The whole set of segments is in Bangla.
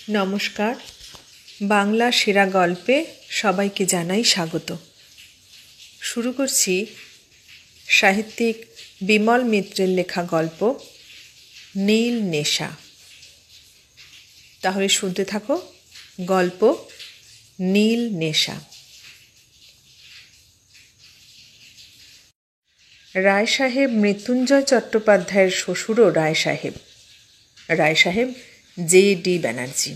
নমস্কার। বাংলা সেরা গল্পে সবাইকে জানাই স্বাগত। শুরু করছি সাহিত্যিক বিমল মিত্রের লেখা গল্প নীল নেশা। তাহলে শুনতে থাকো গল্প নীল নেশা। রায়সাহেব মৃত্যুঞ্জয় চট্টোপাধ্যায়ের শ্বশুরও রায়সাহেব। রায়সাহেব J.D. ব্যানার্জি।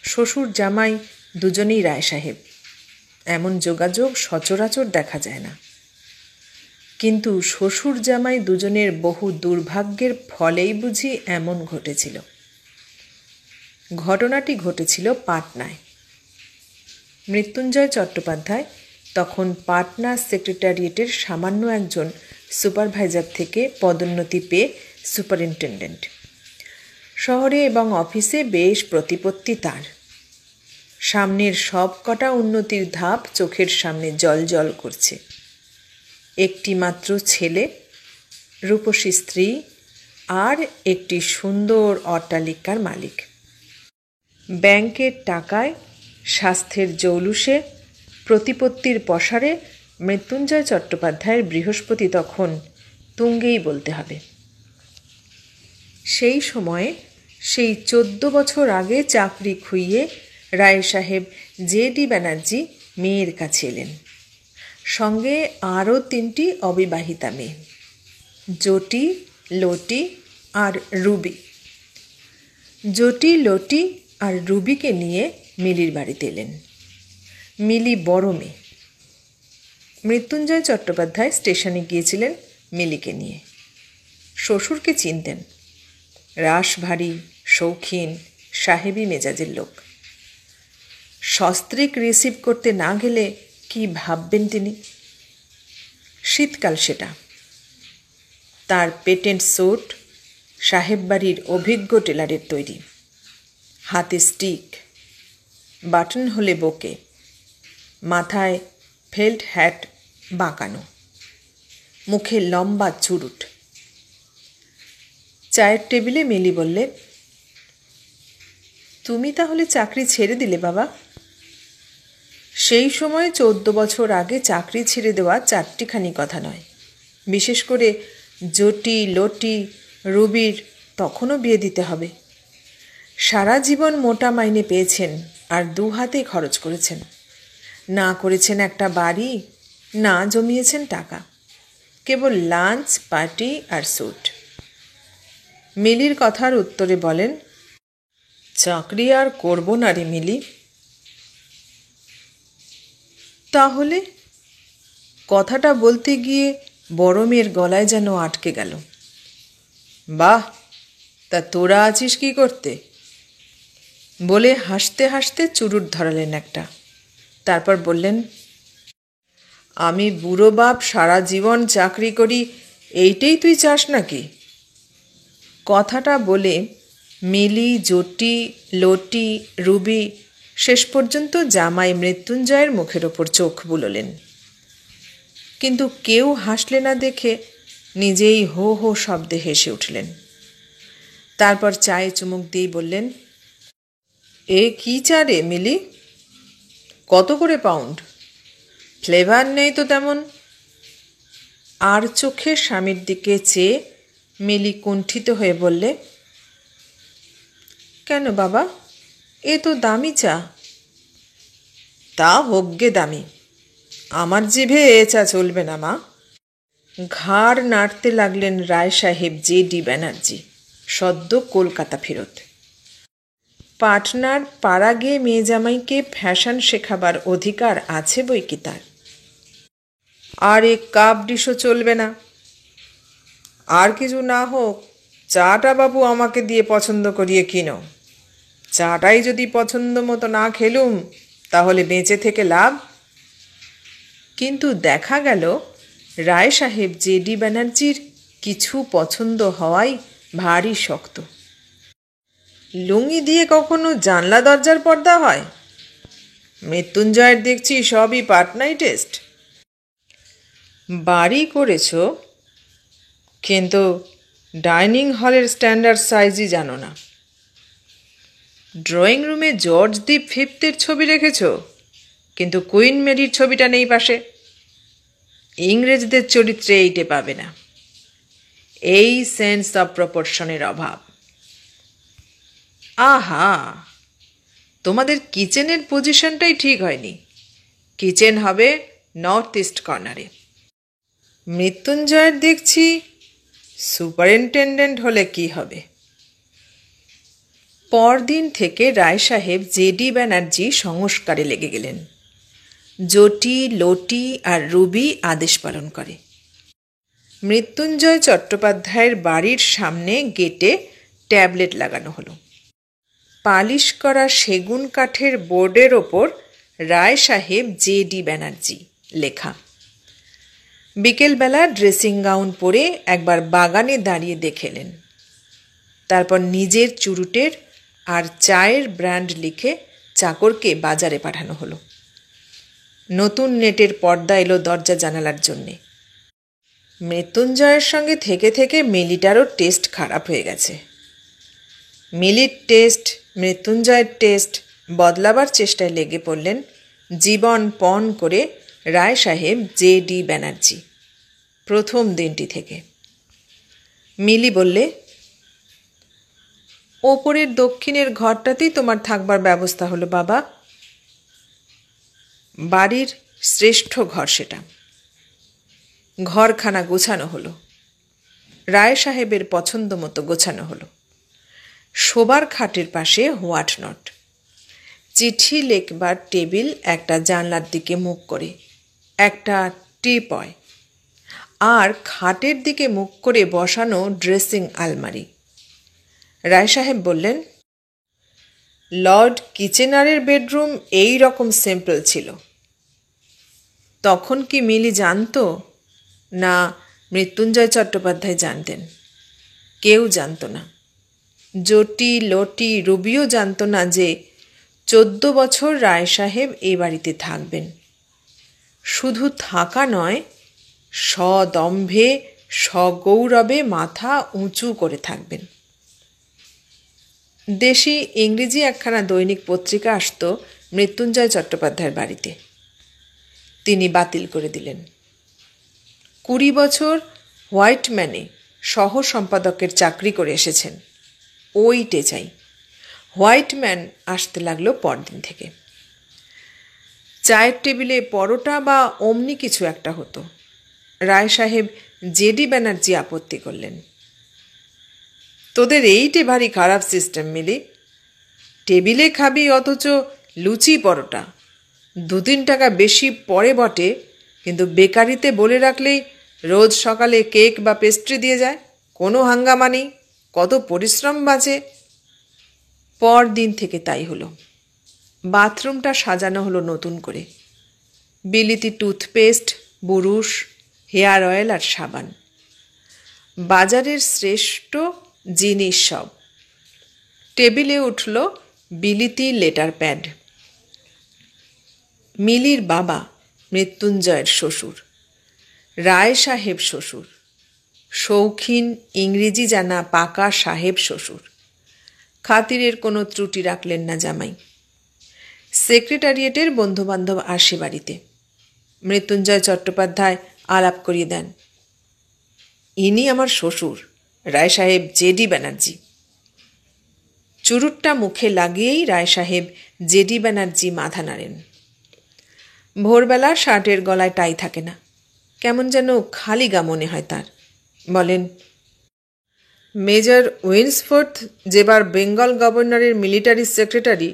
শ্বশুর জামাই দুজনেই রায়সাহেব। এমন যোগাযোগ সচরাচর দেখা যায় না, কিন্তু শ্বশুর জামাই দুজনের বহু দুর্ভাগ্যের ফলেই বুঝি এমন ঘটেছিল। ঘটনাটি ঘটেছিল পাটনায়। মৃত্যুঞ্জয় চট্টোপাধ্যায় তখন পাটনা সেক্রেটারিয়েটের সামান্য একজন সুপারভাইজার থেকে পদোন্নতি পেয়ে সুপারিনটেন্ডেন্ট। শহরে এবং অফিসে বেশ প্রতিপত্তি তার। সামনের সব কটা উন্নতির ধাপ চোখের সামনে জ্বলজ্বল করছে। একটি মাত্র ছেলে, রূপসী স্ত্রী আর একটি সুন্দর অট্টালিকার মালিক। ব্যাংকের টাকায়, স্বাস্থ্যের জৌলুসে, প্রতিপত্তির পসারে মৃত্যুঞ্জয় চট্টোপাধ্যায়ের বৃহস্পতি তখন তুঙ্গেই বলতে হবে। সেই সময়ে সেই 14 বছর আগে চাকরি খুইয়ে রায়সাহেব J.D. ব্যানার্জি মেয়ের কাছে এলেন। সঙ্গে আরও 3টি অবিবাহিতা মেয়ে, জটি, লটি আর রুবি। জটি, লটি আর রুবিকে নিয়ে মিলির বাড়িতে এলেন। মিলি বড় মেয়ে। মৃত্যুঞ্জয় চট্টোপাধ্যায় স্টেশনে গিয়েছিলেন মিলিকে নিয়ে। শ্বশুরকে চিনতেন। রাশভারী, শৌখিন, সাহেবী মেজাজের লোক। সস্ত্রীক রিসিভ করতে না গেলে কি ভাববেন তিনি। শীতকাল সেটা। তার পেটেন্ট স্যুট সাহেব বাড়ির অভিজ্ঞ টেলারের তৈরি। হাতে স্টিক, বাটন হলে বোকে, মাথায় ফেল্ট হ্যাট বাঁকানো, মুখে লম্বা চুরুট। চায়ের টেবিলে মিলি বললে, তুমি তাহলে চাকরি ছেড়ে দিলে বাবা? সেই সময় 14 বছর আগে চাকরি ছেড়ে দেওয়া চারটিখানি কথা নয়। বিশেষ করে জটি, লটি, রুবির তখনও বিয়ে দিতে হবে। সারা জীবন মোটা মাইনে পেয়েছেন আর 2 হাতে খরচ করেছেন। না করেছেন একটা বাড়ি, না জমিয়েছেন টাকা। কেবল লাঞ্চ, পার্টি আর স্যুট। মিলির কথার উত্তরে বলেন, চাকরি আর করব না রে মিলি। তাহলে? কথাটা বলতে গিয়ে বড় মেয়ের গলায় যেন আটকে গেল। বাহ, তা তোরা আছিস কি করতে? বলে হাসতে হাসতে চুরুট ধরালেন একটা। তারপর বললেন, আমি বুড়ো বাপ সারা জীবন চাকরি করি, এইটাই তুই চাস নাকি? কথাটা বলে মিলি, জটি, লটি, রুবি শেষ পর্যন্ত জামাই মৃত্যুঞ্জয়ের মুখের ওপর চোখ বুলোলেন। কিন্তু কেউ হাসলে না দেখে নিজেই হো হো শব্দে হেসে উঠলেন। তারপর চায়ে চুমুক দিয়ে বললেন, এ কি চা রে মিলি? কত করে পাউন্ড? ফ্লেভার নেই তো তেমন। আর চোখে স্বামীর দিকে চেয়ে মিলি কুণ্ঠিত হয়ে বললে, কেন বাবা, এ তো দামি চা। তা হোক গে দামি, আমার জিভে এ চা চলবে না মা। ঘাড় নাড়তে লাগলেন রায়সাহেব J.D. ব্যানার্জি, সদ্য কলকাতা ফেরত। পাটনার পাড়া গিয়ে মেয়ে জামাইকে ফ্যাশন শেখাবার অধিকার আছে বই কি তার। আর এক কাপ ডিশও চলবে না। আর কিছু না হোক, চাটা বাবু আমাকে দিয়ে পছন্দ করিয়ে কিনো। চাটাই যদি পছন্দ মতো না খেলুম, তাহলে বেঁচে থেকে লাভ। কিন্তু দেখা গেল রায়সাহেব J.D. ব্যানার্জির কিছু পছন্দ হওয়াই ভারী শক্ত। লুঙ্গি দিয়ে কখনো জানলা দরজার পর্দা হয়? মৃত্যুঞ্জয়ের দেখছি সবই পাটনাই টেস্ট। বাড়ি করেছ, কিন্তু ডাইনিং হলের স্ট্যান্ডার্ড সাইজই জানো না। ড্রয়িং রুমে জর্জ দি ফিফথের ছবি রেখেছ, কিন্তু কুইন মেরির ছবিটা নেই পাশে। ইংরেজদের চরিত্রে এইটে পাবে না। এই সেন্স অফ প্রপোর্শনের অভাব। আহা, তোমাদের কিচেনের পজিশনটাই ঠিক হয়নি। কিচেন হবে নর্থ ইস্ট কর্নারে। মৃত্যুঞ্জয়ের দেখছি সুপারিনটেন্ডেন্ট হলে কি হবে। পরদিন থেকে রায় সাহেব জেডি ব্যানার্জি সংস্কারে লেগে গেলেন। জটি, লটি আর রুবি আদেশ পালন করে। মৃত্যুঞ্জয় চট্টোপাধ্যায়ের বাড়ির সামনে গেটে ট্যাবলেট লাগানো হলো। পালিশ করা সেগুন কাঠের বোর্ডের ওপর রায় সাহেব জেডি ব্যানার্জি লেখা। বিকেলবেলা ড্রেসিং গাউন পরে একবার বাগানে দাঁড়িয়ে দেখেলেন। তারপর নিজের চুরুটের আর চায়ের ব্র্যান্ড লিখে চাকরকে বাজারে পাঠানো হলো। নতুন নেটের পর্দা এলো দরজা জানালার জন্যে। মৃত্যুঞ্জয়ের সঙ্গে থেকে থেকে মিলিটারও টেস্ট খারাপ হয়ে গেছে। মিলির টেস্ট, মৃত্যুঞ্জয়ের টেস্ট বদলাবার চেষ্টায় লেগে পড়লেন জীবন পণ করে রায় সাহেব জেডি ব্যানার্জি প্রথম দিনটি থেকে। মিলি বললে, ওপরের দক্ষিণের ঘরটাতেই তোমার থাকবার ব্যবস্থা হলো বাবা। বাড়ির শ্রেষ্ঠ ঘর সেটা। ঘরখানা গোছানো হলো, রায় সাহেবের পছন্দ মতো গোছানো হলো। শোবার খাটের পাশে হোয়াট নট, চিঠি লেখবার টেবিল একটা জানলার দিকে মুখ করে, একটা টিপয়, আর খাটের দিকে মুখ করে বসানো ড্রেসিং আলমারি। রায় সাহেব বললেন, লর্ড কিচেনারের বেডরুম এই রকম সিম্পল ছিল। তখন কি মিলি জানতো না মৃত্যুঞ্জয় চট্টোপাধ্যায় জানতেন? কেউ জানত না। জটি, লটি, রুবিও জানত না যে 14 বছর রায় সাহেব এই বাড়িতে থাকবেন। শুধু থাকা নয়, সদম্ভে সগৌরবে মাথা উঁচু করে থাকবেন। দেশি ইংরেজি একখানা দৈনিক পত্রিকা আসত মৃত্যুঞ্জয় চট্টোপাধ্যায়ের বাড়িতে। তিনি বাতিল করে দিলেন। 20 বছর হোয়াইটম্যানে সহ সম্পাদকের চাকরি করে এসেছেন। ওইটে চাই। হোয়াইটম্যান আসতে লাগলো পরদিন থেকে। চায়ের টেবিলে পরোটা বা অমনি কিছু একটা হতো। রায় সাহেব জেডি ব্যানার্জি আপত্তি করলেন, তোদের এইটে ভারী খারাপ সিস্টেম মিলি। টেবিলে খাবি অথচ লুচি পরোটা। 2-3 টাকা বেশি পড়ে বটে, কিন্তু বেকারিতে বলে রাখলেই রোজ সকালে কেক বা পেস্ট্রি দিয়ে যায়। কোনো হাঙ্গামা নেই, কত পরিশ্রম বাঁচে। পরদিন থেকে তাই হলো। বাথরুমটা সাজানো হলো নতুন করে। বিলিতি টুথপেস্ট, বুরুশ, হেয়ার অয়েল আর সাবান, বাজারের শ্রেষ্ঠ জিনিস সব। টেবিলে উঠল বিলিতি লেটার প্যাড। মিলির বাবা মৃত্যুঞ্জয়ের শ্বশুর, রায় সাহেব শ্বশুর, শৌখিন ইংরেজি জানা পাকা সাহেব শ্বশুর। খাতিরের কোনো ত্রুটি রাখলেন না জামাই। সেক্রেটারিয়েটের বন্ধুবান্ধব আসে বাড়িতে। মৃত্যুঞ্জয় চট্টোপাধ্যায় আলাপ করিয়ে দেন, ইনি আমার শ্বশুর, রায় সাহেব জেডি ব্যানার্জি। চুরুটটা মুখে লাগিয়েই রায় সাহেব জেডি ব্যানার্জি মাথা নাড়েন। ভোরবেলা শার্টের গলায় টাই থাকে না, কেমন যেন খালি গা মনে হয় তার। বলেন, মেজর উইন্সফোর্থ যেবার বেঙ্গল গভর্নরের মিলিটারি সেক্রেটারি,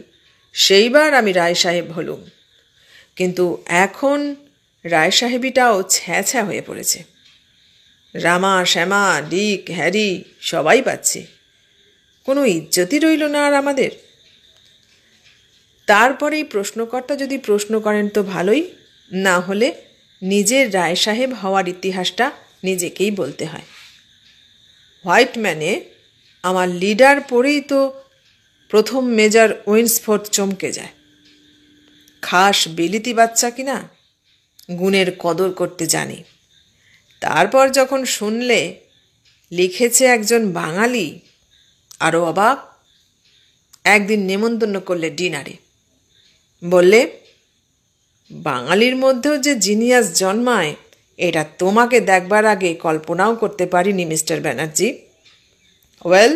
সেইবার আমি রায় সাহেব হলুম। কিন্তু এখন রায় সাহেবিটাও ছ্যাঁছ্যা হয়ে পড়েছে। রামা, শ্যামা, ডিক, হ্যারি সবাই পাচ্ছে। কোনো ইজ্জতই রইল না আর আমাদের। তারপরেই প্রশ্নকর্তা যদি প্রশ্ন করেন তো ভালোই, না হলে নিজের রায় সাহেব হওয়ার ইতিহাসটা নিজেকেই বলতে হয়। হোয়াইটম্যানে আমার লিডার পড়েই তো প্রথম মেজর উইন্সফোর্থ চমকে যায়। খাস বিলিতি বাচ্চা কিনা, গুণের কদর করতে জানে। তারপর যখন শুনলে লিখেছে একজন বাঙালি, আরও অবাক। একদিন নেমন্তন্ন করলে ডিনারে। বললে, বাঙালির মধ্যেও যে জিনিয়াস জন্মায় এটা তোমাকে দেখবার আগে কল্পনাও করতে পারিনি মিস্টার ব্যানার্জি। ওয়েল,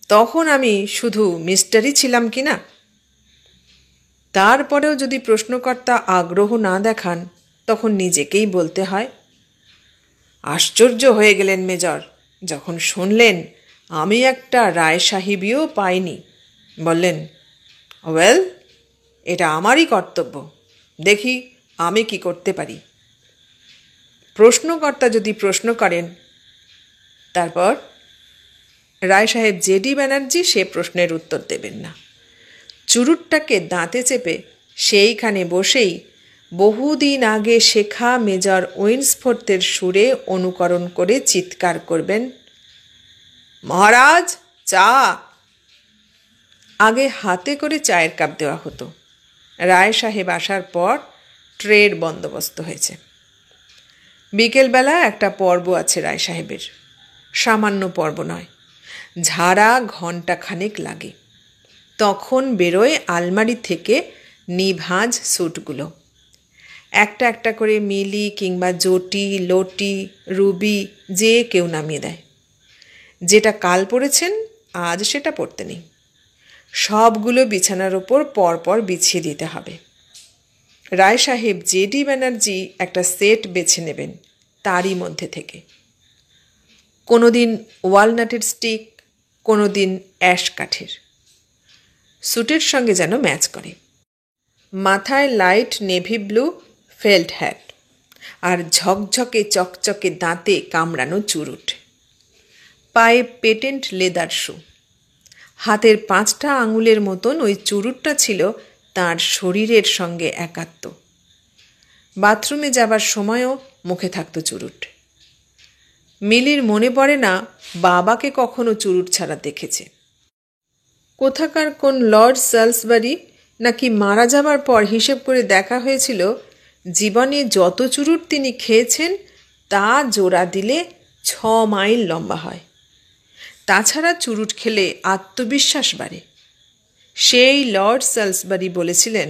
তখন আমি শুধু মিস্টারই ছিলাম কি না? তারপরেও যদি প্রশ্নকর্তা আগ্রহ না দেখান তখন নিজেকেই বলতে হয়। আশ্চর্য হয়ে গেলেন মেজর যখন শুনলেন আমি একটা রায় সাহেবিও পাইনি। বললেন, ওয়েল, এটা আমারই কর্তব্য, দেখি আমি কি করতে পারি। প্রশ্নকর্তা যদি প্রশ্ন করেন, তারপর রায় সাহেব জেডি ব্যানার্জি সে প্রশ্নের উত্তর দেবেন না। চুরুটটাকে দাঁতে চেপে সেইখানে বসেই বহুদিন আগে শেখা মেজর উইন্সফোর্থের সুরে অনুকরণ করে চিৎকার করবেন, মহারাজ, চা। আগে হাতে করে চায়ের কাপ দেওয়া হতো। রায় সাহেব আসার পর ট্রের বন্দোবস্ত হয়েছে। বিকেলবেলা একটা পর্ব আছে রায় সাহেবের, সামান্য পর্ব নয়, ঝাড়া ঘণ্টাখানেক লাগে। তখন বেরোয় আলমারি থেকে নিভাঁজ স্যুটগুলো। একটা একটা করে মিলি কিংবা জটি, লটি, রুবি যে কেউ নামিয়ে দেয়। যেটা কাল পড়েছেন আজ সেটা পড়তে নেই। সবগুলো বিছানার ওপর পরপর বিছিয়ে দিতে হবে। রায় সাহেব জেডি ব্যানার্জি একটা সেট বেছে নেবেন তারই মধ্যে থেকে। কোনো দিন ওয়ালনাটের স্টিক, কোনো দিন অ্যাশ কাঠের। স্যুটের সঙ্গে যেন ম্যাচ করে। মাথায় light navy blue felt hat আর ঝকঝকে চকচকে দাঁতে কামড়ানো চুরুট। পায়ে পেটেন্ট লেদার শু। হাতের 5টা আঙুলের মতন ওই চুরুটটা ছিল তার শরীরের সঙ্গে একাত্ম। বাথরুমে যাবার সময়ও মুখে থাকত চুরুট। মিলির মনে পড়ে না বাবাকে কখনো চুরুট ছাড়া দেখেছে। কোথাকার কোন লর্ড সালসবারি নাকি মারা যাবার পর হিসেব করে দেখা হয়েছিল জীবনে যত চুরুট তিনি খেয়েছেন তা জোড়া দিলে 6 মাইল লম্বা হয়। তাছাড়া চুরুট খেলে আত্মবিশ্বাস বাড়ে। সেই লর্ড সালসবারি বলেছিলেন,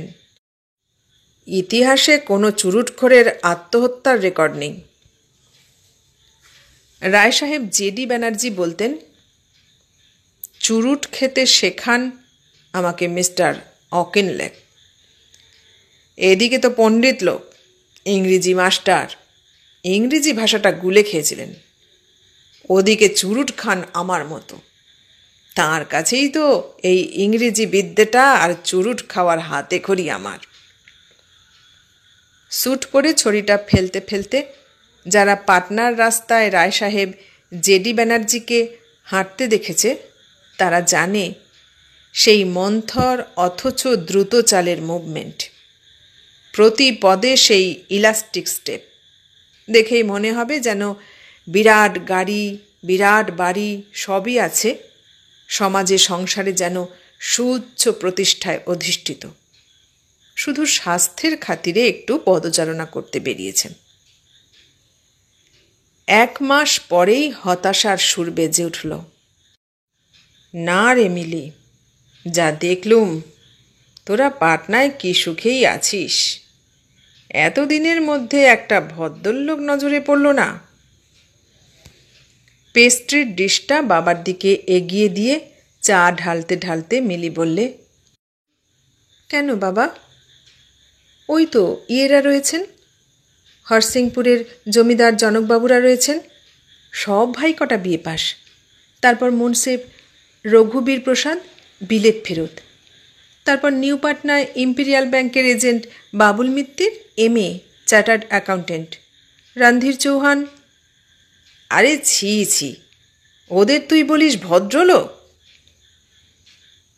ইতিহাসে কোনো চুরুটখোরের আত্মহত্যার রেকর্ড নেই। রায় সাহেব জেডি ব্যানার্জি বলতেন, চুরুট খেতে শেখান আমাকে মিস্টার অকিনলেক। এদিকে তো পণ্ডিত লোক, ইংরেজি মাস্টার, ইংরেজি ভাষাটা গুলে খেয়েছিলেন। ওদিকে চুরুট খান আমার মতো। তাঁর কাছেই তো এই ইংরেজি বিদ্যেটা আর চুরুট খাওয়ার হাতে খড়ি আমার। স্যুট পরে ছড়িটা ফেলতে ফেলতে যারা পাটনার রাস্তায় রায় সাহেব জেডি ব্যানার্জিকে হাঁটতে দেখেছে তারা জানে সেই মন্থর অথচ দ্রুত চালের মুভমেন্ট, প্রতি পদে সেই ইলাস্টিক স্টেপ। দেখেই মনে হবে যেন বিরাট গাড়ি, বিরাট বাড়ি সবই আছে, সমাজে সংসারে যেন সুউচ্চ প্রতিষ্ঠায় অধিষ্ঠিত। শুধু স্বাস্থ্যের খাতিরে একটু পদচারণা করতে বেরিয়েছেন। 1 মাস পরেই হতাশার সুর বেজে উঠল। না রে মিলি, যা দেখলুম তোরা পাটনায় কি সুখেই আছিস, এতদিনের মধ্যে একটা ভদ্রলোক নজরে পড়ল না। পেস্ট্রির ডিশটা বাবার দিকে এগিয়ে দিয়ে চা ঢালতে ঢালতে মিলি বললে, কেন বাবা? ওই তো ইয়েরা রয়েছেন, হরসিংপুরের জমিদার জনকবাবুরা রয়েছেন, সব ভাই কটা বিয়ে পাস। তারপর মুন্সেফ রঘুবীর প্রসাদ বিলেত ফেরত। তারপর নিউ পাটনায় ইম্পেরিয়াল ব্যাংকের agent Babul Mittir MA chartered accountant. Randhir Chauhan. আরে ছি ছি, ওদের তুই বলিস ভদ্রলোক?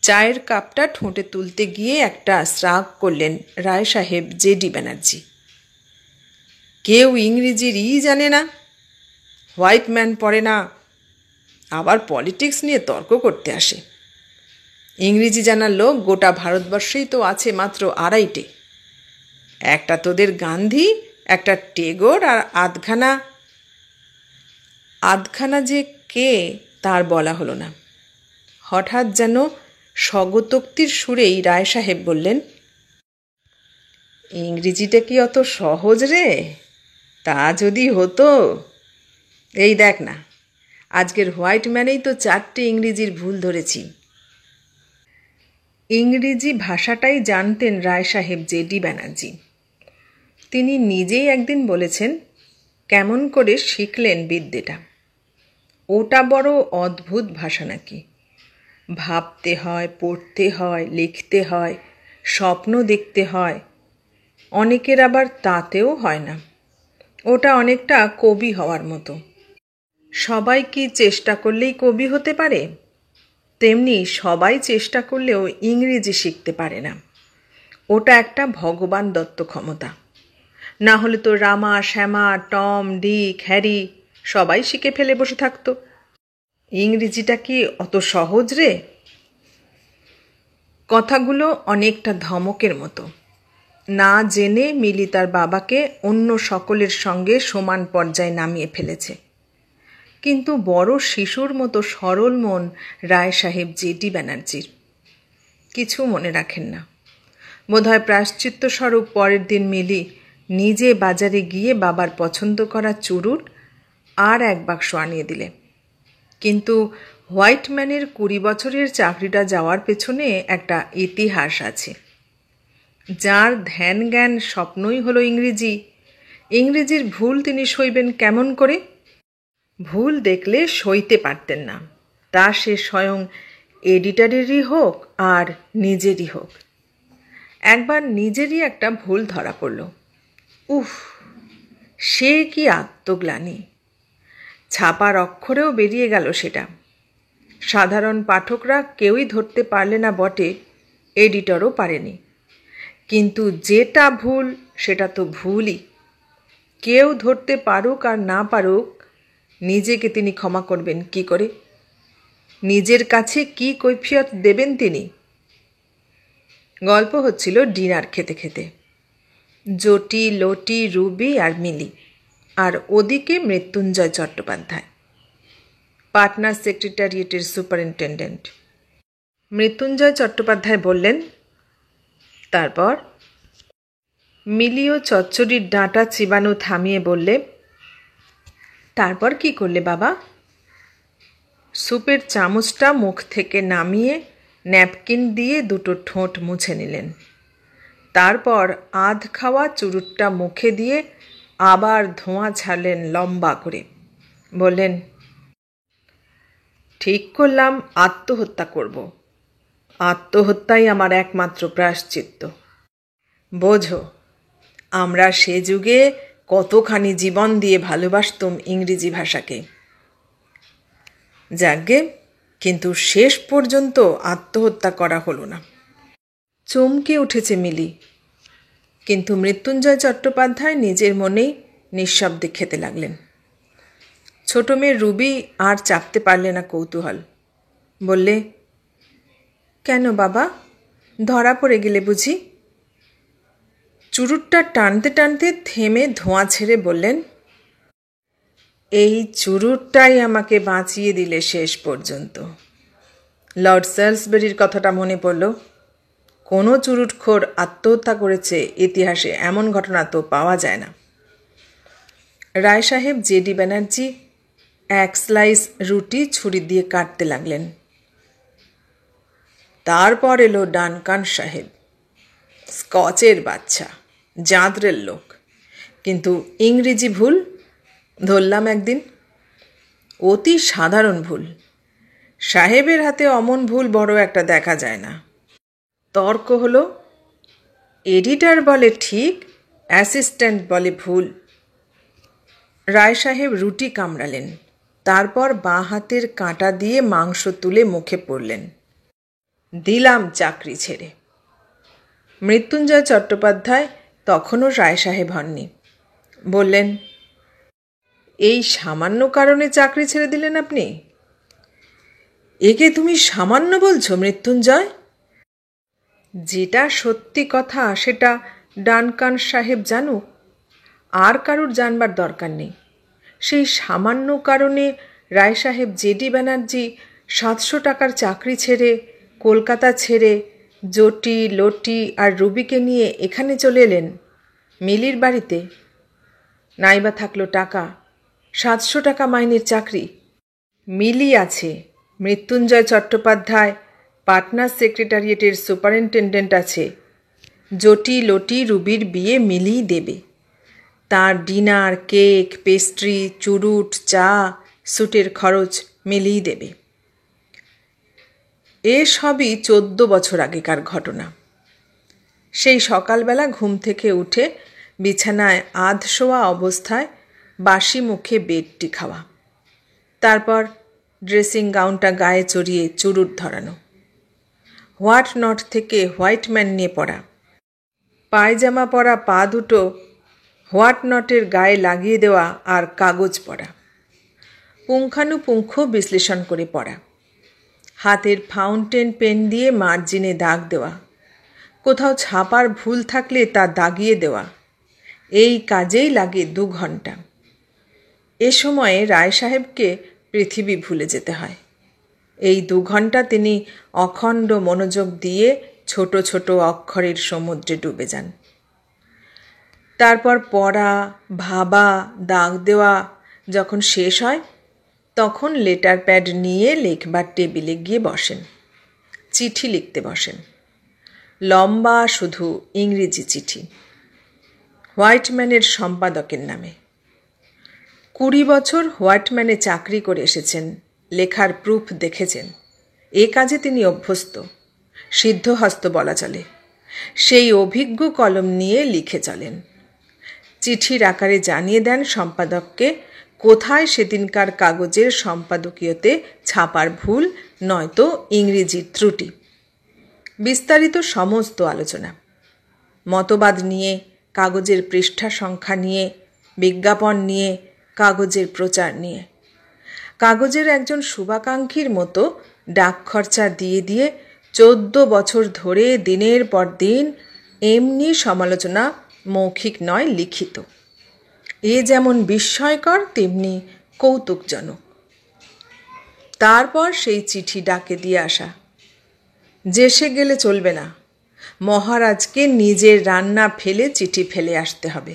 চায়ের কাপটা ঠোঁটে তুলতে গিয়ে একটা শ্রাগ করলেন রায় সাহেব জেডি ব্যানার্জি। কেউ ইংরেজির জানে না, হোয়াইট ম্যান পড়ে না, আবার পলিটিক্স নিয়ে তর্ক করতে আসে। ইংরেজি জানার লোক গোটা ভারতবর্ষেই তো আছে মাত্র 2.5টে। একটা তোদের গান্ধী, একটা টেগোর, আর আধখানা যে কে তার বলা হলো না। হঠাৎ যেন স্বগতোক্তির সুরেই রায় সাহেব বললেন, ইংরেজিটা কি অত সহজ রে? তা যদি হতো। এই দেখ না, আজকের হোয়াইট ম্যানেই তো 4টে ইংরেজির ভুল ধরেছি। ইংরেজি ভাষাটাই জানতেন রায় সাহেব জেডি ব্যানার্জি। তিনি নিজেই একদিন বলেছেন, কেমন করে শিখলেন বিদ্যেটা। ওটা বড় অদ্ভুত ভাষা নাকি। ভাবতে হয়, পড়তে হয়, লিখতে হয়, স্বপ্ন দেখতে হয়। অনেকের আবার তাতেও হয় না। ওটা অনেকটা কবি হওয়ার মতো। সবাই কি চেষ্টা করলেই কবি হতে পারে? তেমনি সবাই চেষ্টা করলেও ইংরেজি শিখতে পারে না। ওটা একটা ভগবান দত্ত ক্ষমতা। না হলে তো রামা, শ্যামা, টম, ডিক, হ্যারি সবাই শিখে ফেলে বসে থাকতো। ইংরেজিটা কি অত সহজ রে? কথাগুলো অনেকটা ধমকের মতো। না জেনে মিলি তার বাবাকে অন্য সকলের সঙ্গে সমান পর্যায়ে নামিয়ে ফেলেছে। কিন্তু বড় শিশুর মতো সরল মন রায় সাহেব জেডি ব্যানার্জির। কিছু মনে রাখেন না। বোধহয় প্রায়শ্চিত্তস্বরূপ পরের দিন মিলি নিজে বাজারে গিয়ে বাবার পছন্দ করা চুরুট আর 1 বাক্স আনিয়ে দিলে। কিন্তু হোয়াইট ম্যানের 20 বছরের চাকরিটা যাওয়ার পেছনে একটা ইতিহাস আছে। যার ধ্যান জ্ঞান স্বপ্নই হলো ইংরেজি, ইংরেজির ভুল তিনি সইবেন কেমন করে? ভুল দেখলে সইতে পারতেন না, তা সে স্বয়ং এডিটরেরই হোক আর নিজেরই হোক। একবার নিজেরই একটা ভুল ধরা পড়ল। উফ, সে কি আত্মগ্লানি! ছাপার অক্ষরেও বেরিয়ে গেল সেটা। সাধারণ পাঠকরা কেউই ধরতে পারলে না বটে, এডিটরও পারেনি। কিন্তু যেটা ভুল সেটা তো ভুলই। কেউ ধরতে পারুক আর না পারুক, নিজেকে তিনি ক্ষমা করবেন কি করে? নিজের কাছে কি কৈফিয়ত দেবেন তিনি? গল্প হচ্ছিল ডিনার খেতে খেতে। জটি, লটি, রুবি আর মিলি, আর ওদিকে মৃত্যুঞ্জয় চট্টোপাধ্যায়, পাটনা সেক্রেটারিয়েটের সুপারিনটেন্ডেন্ট। মৃত্যুঞ্জয় চট্টোপাধ্যায় বললেন, তারপর? মিলিও চচ্চড়ির ডাঁটা চিবানো থামিয়ে বললে, তারপর কি করলে বাবা? স্যুপের চামচটা মুখ থেকে নামিয়ে ন্যাপকিন দিয়ে 2টো ঠোঁট মুছে নিলেন। তারপর আধ খাওয়া চুরুটটা মুখে দিয়ে আবার ধোঁয়া ছাড়লেন লম্বা করে। বললেন, ঠিক করলাম আত্মহত্যা করব। আত্মহত্যাই আমার একমাত্র প্রায়শ্চিত্ত। বোঝো, আমরা সে যুগে কতখানি জীবন দিয়ে ভালোবাসতুম ইংরেজি ভাষাকে। যাকগে, কিন্তু শেষ পর্যন্ত আত্মহত্যা করা হলো না। চমকে উঠেছে মিলি। কিন্তু মৃত্যুঞ্জয় চট্টোপাধ্যায় নিজের মনেই নিঃশব্দে খেতে লাগলেন। ছোট মেয়ে রুবি আর চাপতে পারলে না কৌতূহল। বললে, কেন বাবা, ধরা পড়ে গেলে বুঝি? চুরুটটা টানতে টানতে থেমে ধোঁয়া ছেড়ে বললেন, এই চুরুটটাই আমাকে বাঁচিয়ে দিলে শেষ পর্যন্ত। লর্ড সেলসবেরির কথাটা মনে পড়ল। কোনো চুরুটখোর আত্মহত্যা করেছে ইতিহাসে এমন ঘটনা তো পাওয়া যায় না। রায় সাহেব জেডি ব্যানার্জি 1 স্লাইস রুটি ছুরি দিয়ে কাটতে লাগলেন। তারপর এলো ডানকান সাহেব, স্কচের বাচ্চা, জাঁদরের লোক, কিন্তু ইংরেজি ভুল ধরলাম একদিন। অতি সাধারণ ভুল। সাহেবের হাতে অমন ভুল বড় একটা দেখা যায় না। তর্ক হলো, এডিটর বলে ঠিক, অ্যাসিস্ট্যান্ট বলে ভুল। রায় সাহেব রুটি কামড়ালেন, তারপর বাঁ হাতের কাঁটা দিয়ে মাংস তুলে মুখে পড়লেন। দিলাম চাকরি ছেড়ে। মৃত্যুঞ্জয় চট্টোপাধ্যায় তখনও রায় সাহেব হননি। বললেন, এই সামান্য কারণে চাকরি ছেড়ে দিলেন আপনি? একে তুমি সামান্য বলছো মৃত্যুঞ্জয়? যেটা সত্যি কথা সেটা ডানকান সাহেব জানুক, আর কারুর জানবার দরকার নেই। সেই সামান্য কারণে রায় সাহেব জেডি ব্যানার্জি 700 টাকার চাকরি ছেড়ে কলকাতা ছেড়ে জটি, লটি আর রুবিকে নিয়ে এখানে চলে এলেন মিলির বাড়িতে। নাইবা থাকলো টাকা, 700 টাকা মাইনের চাকরি। মিলি আছে, মৃত্যুঞ্জয় চট্টোপাধ্যায় পাটনা সেক্রেটারিয়েটের সুপারিনটেন্ডেন্ট আছে। জটি, লটি, রুবির বিয়ে মিলিই দেবে। তার ডিনার, কেক, পেস্ট্রি, চুরুট, চা, স্যুটের খরচ মিলিই দেবে। এ সবই 14 বছর আগেকার ঘটনা। সেই সকালবেলা ঘুম থেকে উঠে বিছানায় আধশোয়া অবস্থায় বাসি মুখে বেডটি খাওয়া, তারপর ড্রেসিং গাউনটা গায়ে চড়িয়ে চুরুট ধরানো, হোয়াট নট থেকে হোয়াইট ম্যান নিয়ে পড়া, পায়জামা পরা পা দুটো হোয়াট নটের গায়ে লাগিয়ে দেওয়া আর কাগজ পড়া, পুঙ্খানুপুঙ্খ বিশ্লেষণ করে পড়া, হাতের ফাউন্টেন পেন দিয়ে মার্জিনে দাগ দেওয়া, কোথাও ছাপার ভুল থাকলে তা দাগিয়ে দেওয়া, এই কাজেই লাগে 2 ঘন্টা। এ সময়ে রায় সাহেবকে পৃথিবী ভুলে যেতে হয়। এই 2 ঘন্টা তিনি অখণ্ড মনোযোগ দিয়ে ছোট ছোট অক্ষরের সমুদ্রে ডুবে যান। তারপর পড়া, ভাবা, দাগ দেওয়া যখন শেষ হয় তখন লেটার প্যাড নিয়ে লেখবার টেবিলে গিয়ে বসেন, চিঠি লিখতে বসেন। লম্বা শুধু ইংরেজি চিঠি, হোয়াইটম্যানের সম্পাদকের নামে। 20 বছর হোয়াইটম্যানে চাকরি করে এসেছেন, লেখার প্রুফ দেখেছেন। এ কাজে তিনি অভ্যস্ত, সিদ্ধহস্ত বলা চলে। সেই অভিজ্ঞ কলম নিয়ে লিখে চলেন। চিঠির আকারে জানিয়ে দেন সম্পাদককে কোথায় সেদিনকার কাগজের সম্পাদকীয়তে ছাপার ভুল নয়তো ইংরেজির ত্রুটি। বিস্তারিত সমস্ত আলোচনা, মতবাদ নিয়ে, কাগজের পৃষ্ঠা সংখ্যা নিয়ে, বিজ্ঞাপন নিয়ে, কাগজের প্রচার নিয়ে। কাগজের একজন শুভাকাঙ্ক্ষীর মতো ডাক খরচা দিয়ে দিয়ে 14 বছর ধরে দিনের পর দিন এমনি সমালোচনা, মৌখিক নয় লিখিত। এ যেমন বিস্ময়কর তেমনি কৌতুকজনক। তারপর সেই চিঠি ডাকে দিয়ে আসা। যেসে গেলে চলবে না, মহারাজকে নিজের রান্না ফেলে চিঠি ফেলে আসতে হবে।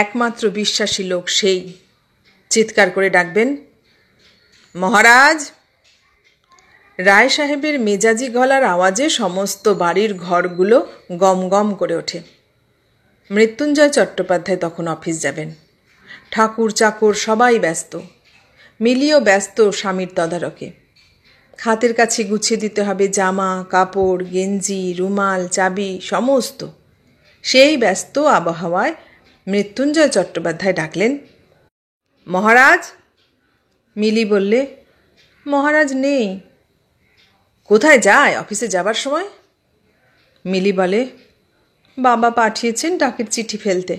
একমাত্র বিশ্বাসী লোক সেই। চিৎকার করে ডাকবেন, মহারাজ! রায় সাহেবের মেজাজি গলার আওয়াজে সমস্ত বাড়ির ঘরগুলো গম গম করে ওঠে। মৃত্যুঞ্জয় চট্টোপাধ্যায় তখন অফিস যাবেন। ঠাকুর চাকর সবাই ব্যস্ত, মিলিও ব্যস্ত স্বামীর তদারকে। হাতের কাছে গুছিয়ে দিতে হবে জামা, কাপড়, গেঞ্জি, রুমাল, চাবি সমস্ত। সেই ব্যস্ত আবহাওয়ায় মৃত্যুঞ্জয় চট্টোপাধ্যায় ডাকলেন, মহারাজ! মিলি বললে, মহারাজ নেই। কোথায় যায় অফিসে যাবার সময়? মিলি বলে, বাবা পাঠিয়েছেন ডাকের চিঠি ফেলতে।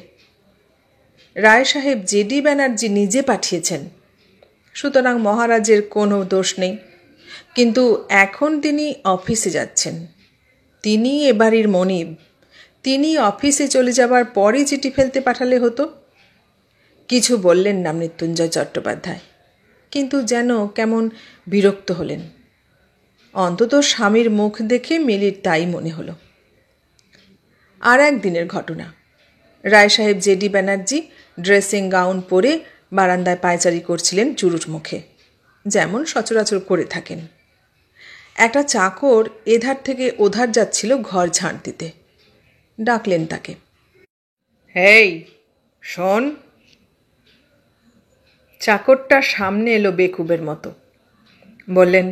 রায় সাহেব জেডি ব্যানার্জি নিজে পাঠিয়েছেন, সুতরাং মহারাজের কোনো দোষ নেই। কিন্তু এখন তিনি অফিসে যাচ্ছেন, তিনি এ বাড়ির মনিব। তিনি অফিসে চলে যাবার পরই চিঠি ফেলতে পাঠালে হতো। কিছু বললেন না মৃত্যুঞ্জয় চট্টোপাধ্যায়, কিন্তু যেন কেমন বিরক্ত হলেন। অন্তত স্বামীর মুখ দেখে মিলির তাই মনে হলো। আর একদিনের ঘটনা। রায় সাহেব জেডি ব্যানার্জি ড্রেসিং গাউন পরে বারান্দায় পায়চারি করছিলেন চুরুট মুখে, যেমন সচরাচর করে থাকেন। একটা চাকর এধার থেকে ওধার যাচ্ছিল ঘর ঝাঁট দিতে। ডাকলেন তাকে, হেই শোন। চাকরটা সামনে এলো বেকুবের মতো। বললেন,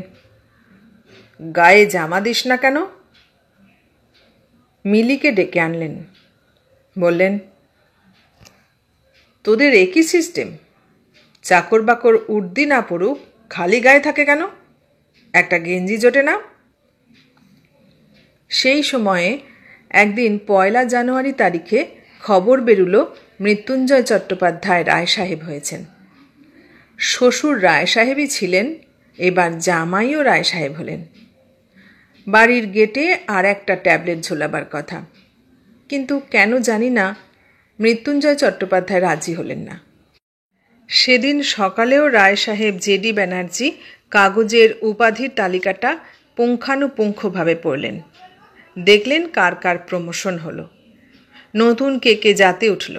গায়ে জামা দিস না কেন? মিলিকে ডেকে আনলেন। বললেন, তোদের একই সিস্টেম, চাকর বাকর উর্দি না পড়ুক খালি গায়ে থাকে কেন? একটা গেঞ্জি জোটে না? সেই সময়ে একদিন 1 জানুয়ারি তারিখে খবর বেরুলো মৃত্যুঞ্জয় চট্টোপাধ্যায় রায় সাহেব হয়েছেন। শ্বশুর রায় সাহেবই ছিলেন, এবার জামাইও রায় সাহেব হলেন। বাড়ির গেটে আর একটা ট্যাবলেট ঝোলাবার কথা, কিন্তু কেন জানি না মৃত্যুঞ্জয় চট্টোপাধ্যায় রাজি হলেন না। সেদিন সকালেও রায় সাহেব জেডি ব্যানার্জি কাগজের উপাধির তালিকাটা পুঙ্খানুপুঙ্খভাবে পড়লেন। দেখলেন কার কার প্রমোশন হলো, নতুন কে কে জাতে উঠল।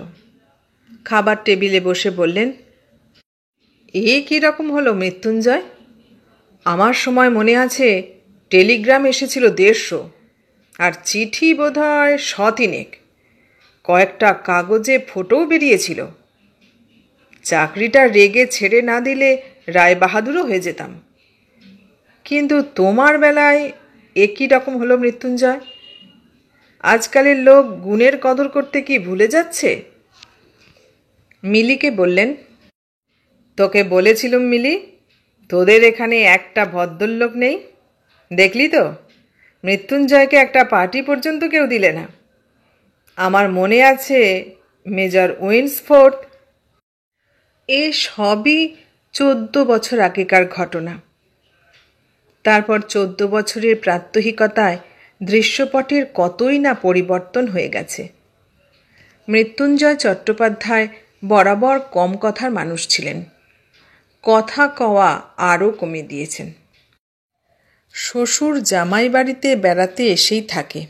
খাবার টেবিলে বসে বললেন, এ কীরকম হলো মৃত্যুঞ্জয়? আমার সময় মনে আছে টেলিগ্রাম এসেছিল 150, আর চিঠি বোধহয় 100-3, কয়েকটা কাগজে ফটোও বেরিয়েছিল। চাকরিটা রেগে ছেড়ে না দিলে রায়বাহাদুরও হয়ে যেতাম। কিন্তু তোমার বেলায় একই রকম হলো মৃত্যুঞ্জয়। আজকালের লোক গুণের কদর করতে কি ভুলে যাচ্ছে? মিলিকে বললেন, তোকে বলেছিলুম মিলি, তোদের এখানে একটা ভদ্রলোক নেই। দেখলি তো, মৃত্যুঞ্জয়কে একটা পার্টি পর্যন্ত কেউ দিলে না। আমার মনে আছে মেজর উইন্সফোর্থ। এ সবই 14 বছর আগেকার ঘটনা। তারপর 14 বছরের প্রাত্যহিকতায় দৃশ্যপটের কতই না পরিবর্তন হয়ে গেছে। মৃত্যুঞ্জয় চট্টোপাধ্যায় বরাবর কম কথার মানুষ ছিলেন। কথা কওয়া আরও কমিয়ে দিয়েছেন। শ্বশুর জামাই বাড়িতে বেড়াতে এসেই থাকে,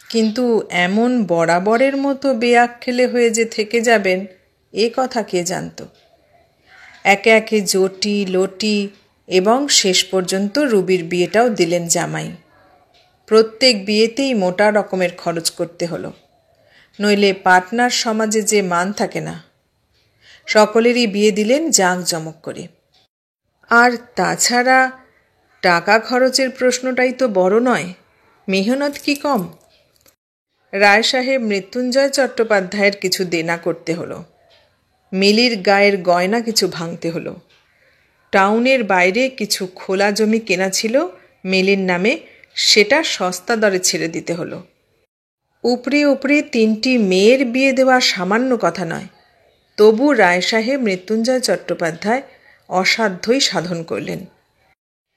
কিন্তু এমন বরাবরের মতো বেআক্কেলে হয়ে যে থেকে যাবেন এ কথা কে জানত। একে একে জটি লটি এবং শেষ পর্যন্ত রুবির বিয়েটাও দিলেন জামাই। প্রত্যেক বিয়েতেই মোটা রকমের খরচ করতে হলো, নইলে পার্টনার সমাজে যে মান থাকে না। সকলেরই বিয়ে দিলেন জাঁকজমক করে। আর তাছাড়া টাকা খরচের প্রশ্নটাই তো বড় নয়, মেহনত কি কম? রায় সাহেব মৃত্যুঞ্জয় চট্টোপাধ্যায়ের কিছু দেনা করতে হলো, মিলির গায়ের গয়না কিছু ভাঙতে হলো, টাউনের বাইরে কিছু খোলা জমি কেনা ছিল মিলির নামে, সেটা সস্তা দরে ছেড়ে দিতে হলো। উপরে উপরে 3টি মেয়ের বিয়ে দেওয়া সামান্য কথা নয়, তবু রায় সাহেব মৃত্যুঞ্জয় চট্টোপাধ্যায় অসাধ্যই সাধন করলেন।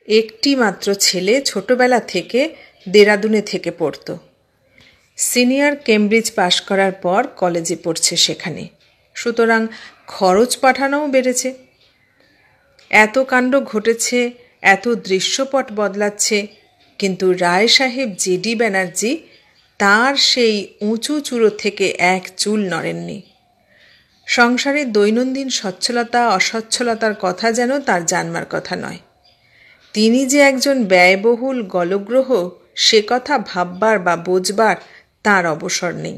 একটি মাত্র ছেলে ছোটবেলা থেকে দেরাদুনে থেকে পড়ত। সিনিয়র কেমব্রিজ পাশ করার পর কলেজে পড়ছে সেখানে, সুতরাং খরচ পাঠানোও বেড়েছে। এত কাণ্ড ঘটেছে, এত দৃশ্যপট বদলাচ্ছে, কিন্তু রায় সাহেব জেডি ব্যানার্জি তার সেই উঁচু চূড়ো থেকে এক চুল নড়েননি। সংসারের দৈনন্দিন সচ্ছলতা অসচ্ছলতার কথা যেন তার জানবার কথা নয়। তিনি যে একজন ব্যয়বহুল গলগ্রহ সে কথা ভাববার বা বোঝবার তার অবসর নেই।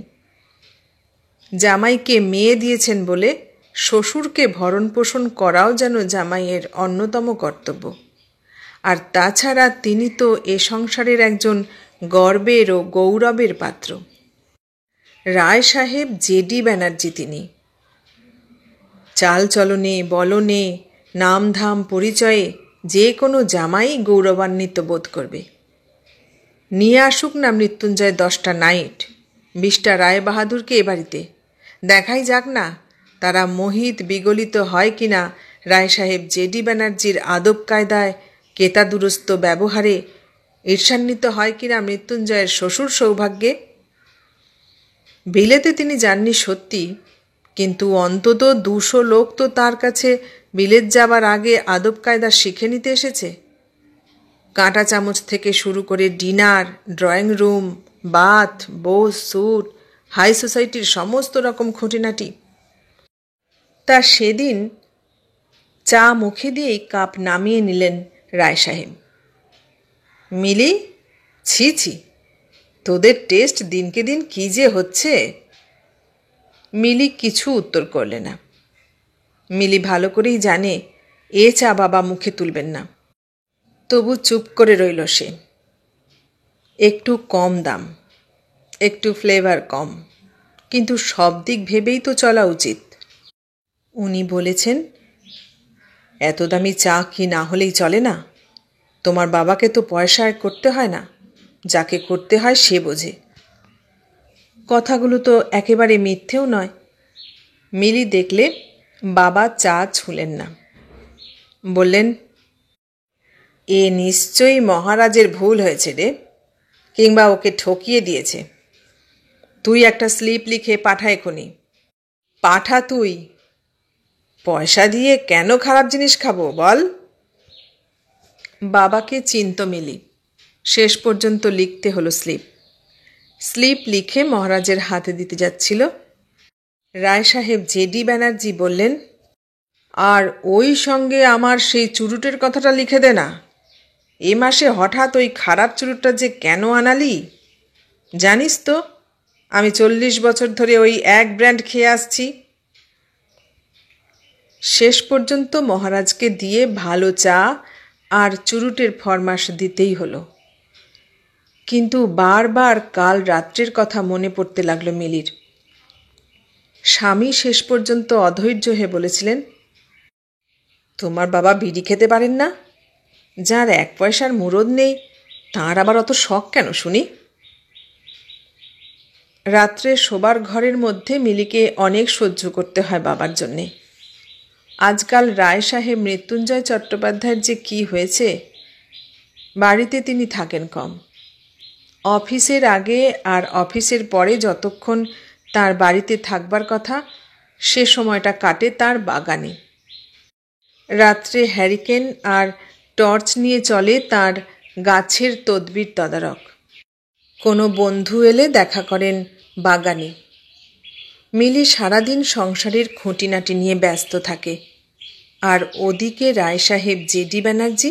জামাইকে মেয়ে দিয়েছেন বলে শ্বশুরকে ভরণ পোষণ করাও যেন জামাইয়ের অন্যতম কর্তব্য। আর তাছাড়া তিনি তো এ সংসারের একজন গর্বের ও গৌরবের পাত্র। রায় সাহেব জেডি ব্যানার্জি তিনি। চালচলনে বলনে নামধাম পরিচয়ে যে কোনো জামাই গৌরবান্বিত বোধ করবে। নিয়ে আসুক না মৃত্যুঞ্জয় 10টা নাইট, 20টা রায়বাহাদুরকে এ বাড়িতে, দেখাই যাক না তারা মোহিত বিগলিত হয় কিনা রায় সাহেব জেডি ব্যানার্জির আদব কায়দায় কেতাদুরস্ত ব্যবহারে, ঈর্ষান্বিত হয় কিনা মৃত্যুঞ্জয়ের শ্বশুর সৌভাগ্যে। বিলেতে তিনি যাননি সত্যি, কিন্তু অন্তত 200 লোক তো তার কাছে বিলেত যাবার আগে আদব কায়দা শিখে নিতে এসেছে। কাঁটা চামচ থেকে শুরু করে ডিনার, ড্রয়িং রুম, বাথ, বোস স্যুট, হাই সোসাইটির সমস্ত রকম খুঁটিনাটি। তা সেদিন চা মুখে দিয়েই কাপ নামিয়ে নিলেন রায় সাহেব। মিলি, ছি ছি, তোদের টেস্ট দিনকে দিন কী যে হচ্ছে। মিলি কিছু উত্তর করলে না। মিলি ভালো করেই জানে এ চা বাবা মুখে তুলবেন না, তবু চুপ করে রইল সে। একটু কম দাম, একটু ফ্লেভার কম, কিন্তু সব দিক ভেবেই তো চলা উচিত। উনি বলেছেন, এত দামি চা কি না হলেই চলে না? তোমার বাবাকে তো পয়সায় করতে হয় না, যাকে করতে হয় সে বোঝে। কথাগুলো তো একেবারে মিথ্যেও নয়। মিলি দেখলে বাবা চা ছুঁলেন না। বললেন, এ নিশ্চয়ই মহারাজের ভুল হয়েছে রে, কিংবা ওকে ঠকিয়ে দিয়েছে। তুই একটা স্লিপ লিখে পাঠা এখনি। পাঠা তুই। পয়সা দিয়ে কেন খারাপ জিনিস খাবো বল? বাবাকে চিনত মিলি। শেষ পর্যন্ত লিখতে হলো স্লিপ লিখে মহারাজের হাতে দিতে যাচ্ছিল। রায় সাহেব জেডি ব্যানার্জি বললেন, আর ওই সঙ্গে আমার সেই চুরুটের কথাটা লিখে দে না। এ মাসে হঠাৎ ওই খারাপ চুরুটটা যে কেন আনালি জানিস তো? আমি 40 বছর ধরে ওই এক ব্র্যান্ড খেয়ে আসছি। শেষ পর্যন্ত মহারাজকে দিয়ে ভালো চা আর চুরুটের ফরমাশ দিতেই হলো। কিন্তু বারবার কাল রাত্রের কথা মনে পড়তে লাগলো মিলির। স্বামী শেষ পর্যন্ত অধৈর্য হয়ে বলেছিলেন, তোমার বাবা বিড়ি খেতে পারেন না? যার 1 পয়সার মুরদ নেই তাঁর আবার অত শখ কেন শুনি? রাত্রে শোবার ঘরের মধ্যে মিলিকে অনেক সহ্য করতে হয় বাবার জন্যে। আজকাল রায় সাহেব মৃত্যুঞ্জয় চট্টোপাধ্যায়ের যে কি হয়েছে, বাড়িতে তিনি থাকেন কম। অফিসের আগে আর অফিসের পরে যতক্ষণ তার বাড়িতে থাকবার কথা, সে সময়টা কাটে তার বাগানে। রাত্রে হ্যারিকেন আর টর্চ নিয়ে চলে তার গাছের তদবির তদারক। কোনো বন্ধু এলে দেখা করেন বাগানে। মিলি সারাদিন সংসারের খুঁটিনাটি নিয়ে ব্যস্ত থাকে। আর ওদিকে রায় সাহেব জেডি ব্যানার্জি।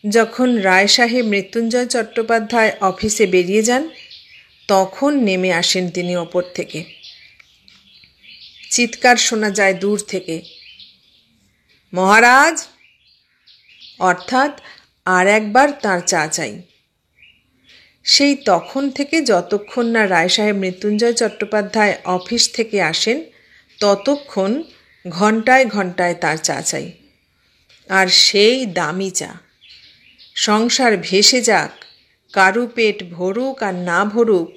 যখন রায় সাহেব মৃত্যুঞ্জয় চট্টোপাধ্যায় অফিসে বেরিয়ে যান, তখন নেমে আসেন তিনি ওপর থেকে। চিৎকার শোনা যায় দূর থেকে, মহারাজ! অর্থাৎ আর একবার তাঁর চা চাই। সেই তখন থেকে যতক্ষণ না রায় সাহেব মৃত্যুঞ্জয় চট্টোপাধ্যায় অফিস থেকে আসেন, ততক্ষণ ঘণ্টায় ঘণ্টায় তার চা চাই। আর সেই দামি চা। সংসার ভেসে যাক, কারু পেট ভরুক আর না ভরুক,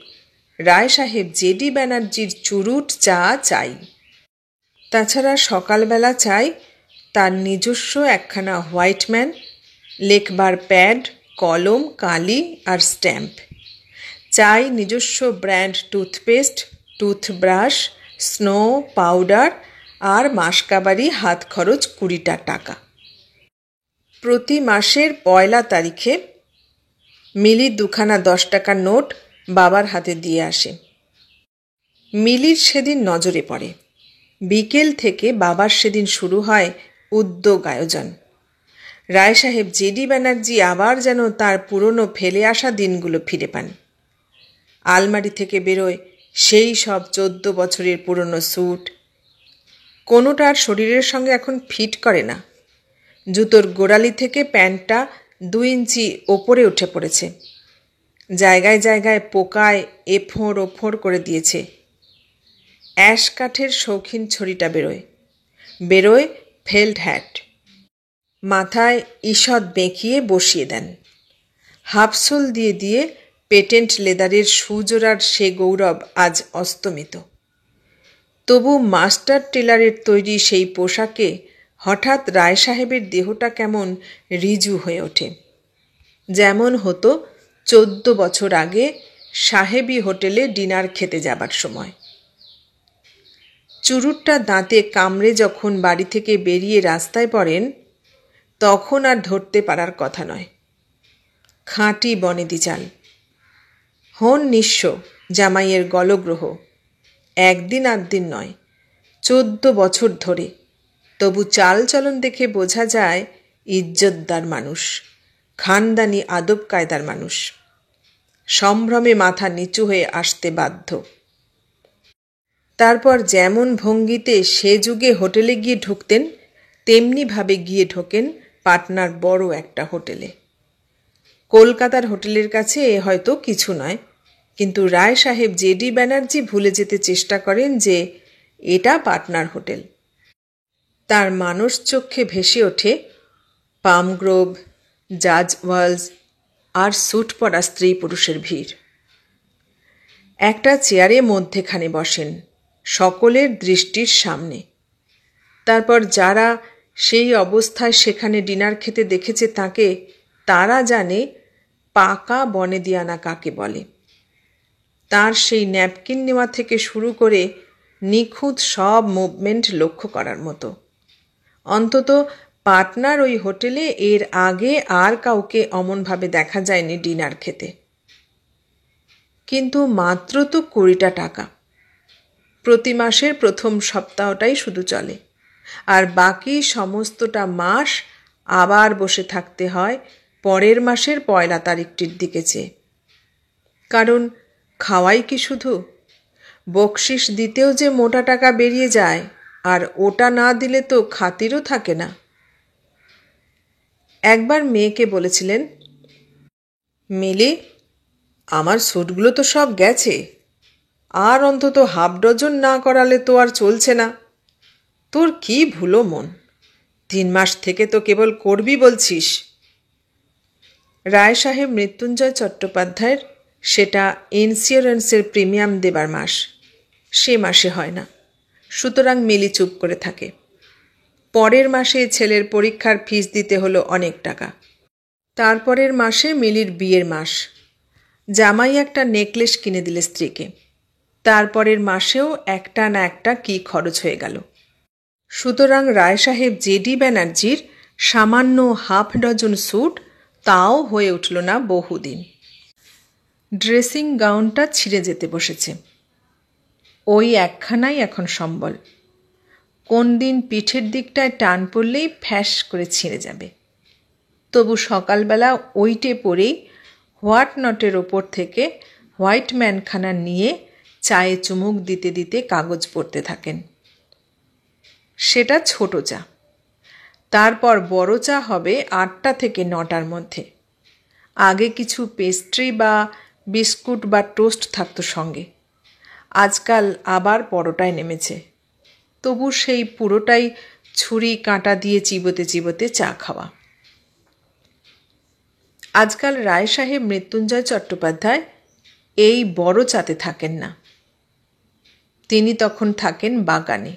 রায় সাহেব জেডি ব্যানার্জির চুরুট চা চাই। তাছাড়া সকালবেলা চাই তার নিজস্ব একখানা হোয়াইটম্যান, লেখবার প্যাড, কলম, কালি আর স্ট্যাম্প। চাই নিজস্ব brand toothpaste, toothbrush, snow powder আর মাসকাবারি হাত খরচ 20টা টাকা। প্রতি মাসের 1 তারিখে মিলি 2খানা 10 টাকার নোট বাবার হাতে দিয়ে আসে। মিলির সেদিন নজরে পড়ে। বিকেল থেকে বাবার সেদিন শুরু হয় উদ্যোগ আয়োজন। রায় সাহেব জেডি ব্যানার্জি আবার যেন তার পুরনো ফেলে আসা দিনগুলো ফিরে পান। আলমারি থেকে বেরোয় সেই সব 14 বছরের পুরনো স্যুট। কোনোটার শরীরের সঙ্গে এখন ফিট করে না। জুতোর গোড়ালি থেকে প্যান্টটা 2 ইঞ্চি ওপরে উঠে পড়েছে। জায়গায় জায়গায় পোকায় এফোঁড় ওফোঁড় করে দিয়েছে। অ্যাশ কাঠের শৌখিন ছড়িটা বেরোয় ফেল্ড হ্যাট। মাথায় ঈষৎ বেঁকিয়ে বসিয়ে দেন। হাফসোল দিয়ে দিয়ে পেটেন্ট লেদারের সুজোড়ার সে গৌরব আজ অস্তমিত। তবু মাস্টার টেলারের তৈরি সেই পোশাকে হঠাৎ রায় সাহেবের দেহটা কেমন রিজু হয়ে ওঠে, যেমন হতো 14 বছর আগে সাহেবী হোটেলে ডিনার খেতে যাবার সময়। চুরুটটা দাঁতে কামড়ে যখন বাড়ি থেকে বেরিয়ে রাস্তায় পড়েন, তখন আর ধরতে পারার কথা নয়। খাঁটি বনেদি চাল। হন নিঃস্ব জামাইয়ের গলগ্রহ। 1 দিন 8 দিন নয়, 14 বছর ধরে। তবু চালচলন দেখে বোঝা যায় ইজ্জতদার মানুষ, খানদানি আদব কায়দার মানুষ। সম্ভ্রমে মাথা নিচু হয়ে আসতে বাধ্য। তারপর যেমন ভঙ্গিতে সে যুগে হোটেলে গিয়ে ঢুকতেন, তেমনিভাবে গিয়ে ঢোকেন পাটনার বড় একটা হোটেলে। কলকাতার হোটেলের কাছে এ হয়তো কিছু নয়, কিন্তু রায় সাহেব জেডি ব্যানার্জি ভুলে যেতে চেষ্টা করেন যে এটা পাটনার হোটেল। তার মানস চক্ষে ভেসে ওঠে পামগ্রোভ, জাজ ওয়ালস আর স্যুট পরা স্ত্রী পুরুষের ভিড়। একটা চেয়ারে মধ্যেখানে বসেন, সকলের দৃষ্টির সামনে। তারপর যারা সেই অবস্থায় সেখানে ডিনার খেতে দেখেছে তাকে, তারা জানে পাকা বনেদিয়ানা কাকে বলে। তার সেই ন্যাপকিন নেওয়া থেকে শুরু করে নিখুঁত সব মুভমেন্ট লক্ষ্য করার মতো। অন্তত পাটনার ওই হোটেলে এর আগে আর কাউকে অমনভাবে দেখা যায়নি ডিনার খেতে। কিন্তু মাত্র তো 20টা টাকা। প্রতি মাসের প্রথম সপ্তাহটাই শুধু চলে, আর বাকি সমস্তটা মাস আবার বসে থাকতে হয় পরের মাসের 1 তারিখটির দিকে চেয়ে। কারণ খাওয়াই কি শুধু, বকশিস দিতেও যে মোটা টাকা বেরিয়ে যায়, আর ওটা না দিলে তো খাতিরও থাকে না। একবার মেয়েকে বলেছিলেন, মিলি, আমার স্যুটগুলো তো সব গেছে, আর অন্তত 1/2 ডজন না করালে তো আর চলছে না। তোর কি ভুলো মন, 3 মাস থেকে তো কেবল করবি বলছিস। রায় সাহেব মৃত্যুঞ্জয় চট্টোপাধ্যায়ের সেটা ইন্স্যুরেন্সের প্রিমিয়াম দেবার মাস, সে মাসে হয় না, সুতরাং মিলি চুপ করে থাকে। পরের মাসে ছেলের পরীক্ষার ফিস দিতে হলো অনেক টাকা। তারপরের মাসে মিলির বিয়ের মাস, জামাই একটা নেকলেস কিনে দিলে স্ত্রীকে। তারপরের মাসেও একটা না একটা কি খরচ হয়ে গেল। সুতরাং রায় সাহেব জেডি ব্যানার্জির সামান্য 1/2 ডজন স্যুট তাও হয়ে উঠল না বহুদিন। ড্রেসিং গাউনটা ছিঁড়ে যেতে বসেছে। ওই একখানাই এখন সম্বল। কোন দিন পিঠের দিকটায় টান পড়লেই ফ্যাস করে ছিঁড়ে যাবে। তবু সকালবেলা ওইটে পরেই হোয়াট নটের ওপর থেকে হোয়াইট ম্যানখানা নিয়ে চায়ে চুমুক দিতে দিতে কাগজ পড়তে থাকেন। সেটা ছোট চা। তারপর বড় চা হবে 8টা থেকে 9টার মধ্যে। আগে কিছু পেস্ট্রি বা বিস্কুট বা টোস্ট থাকতো সঙ্গে। আজকাল আবার পরোটায় নেমেছে। তবু সেই পুরোটাই ছুরি কাঁটা দিয়ে চিবোতে চিবোতে চা খাওয়া। আজকাল রায় সাহেব মৃত্যুঞ্জয় চট্টোপাধ্যায় এই বড় চাতে থাকেন না। তিনি তখন থাকেন বাগানে।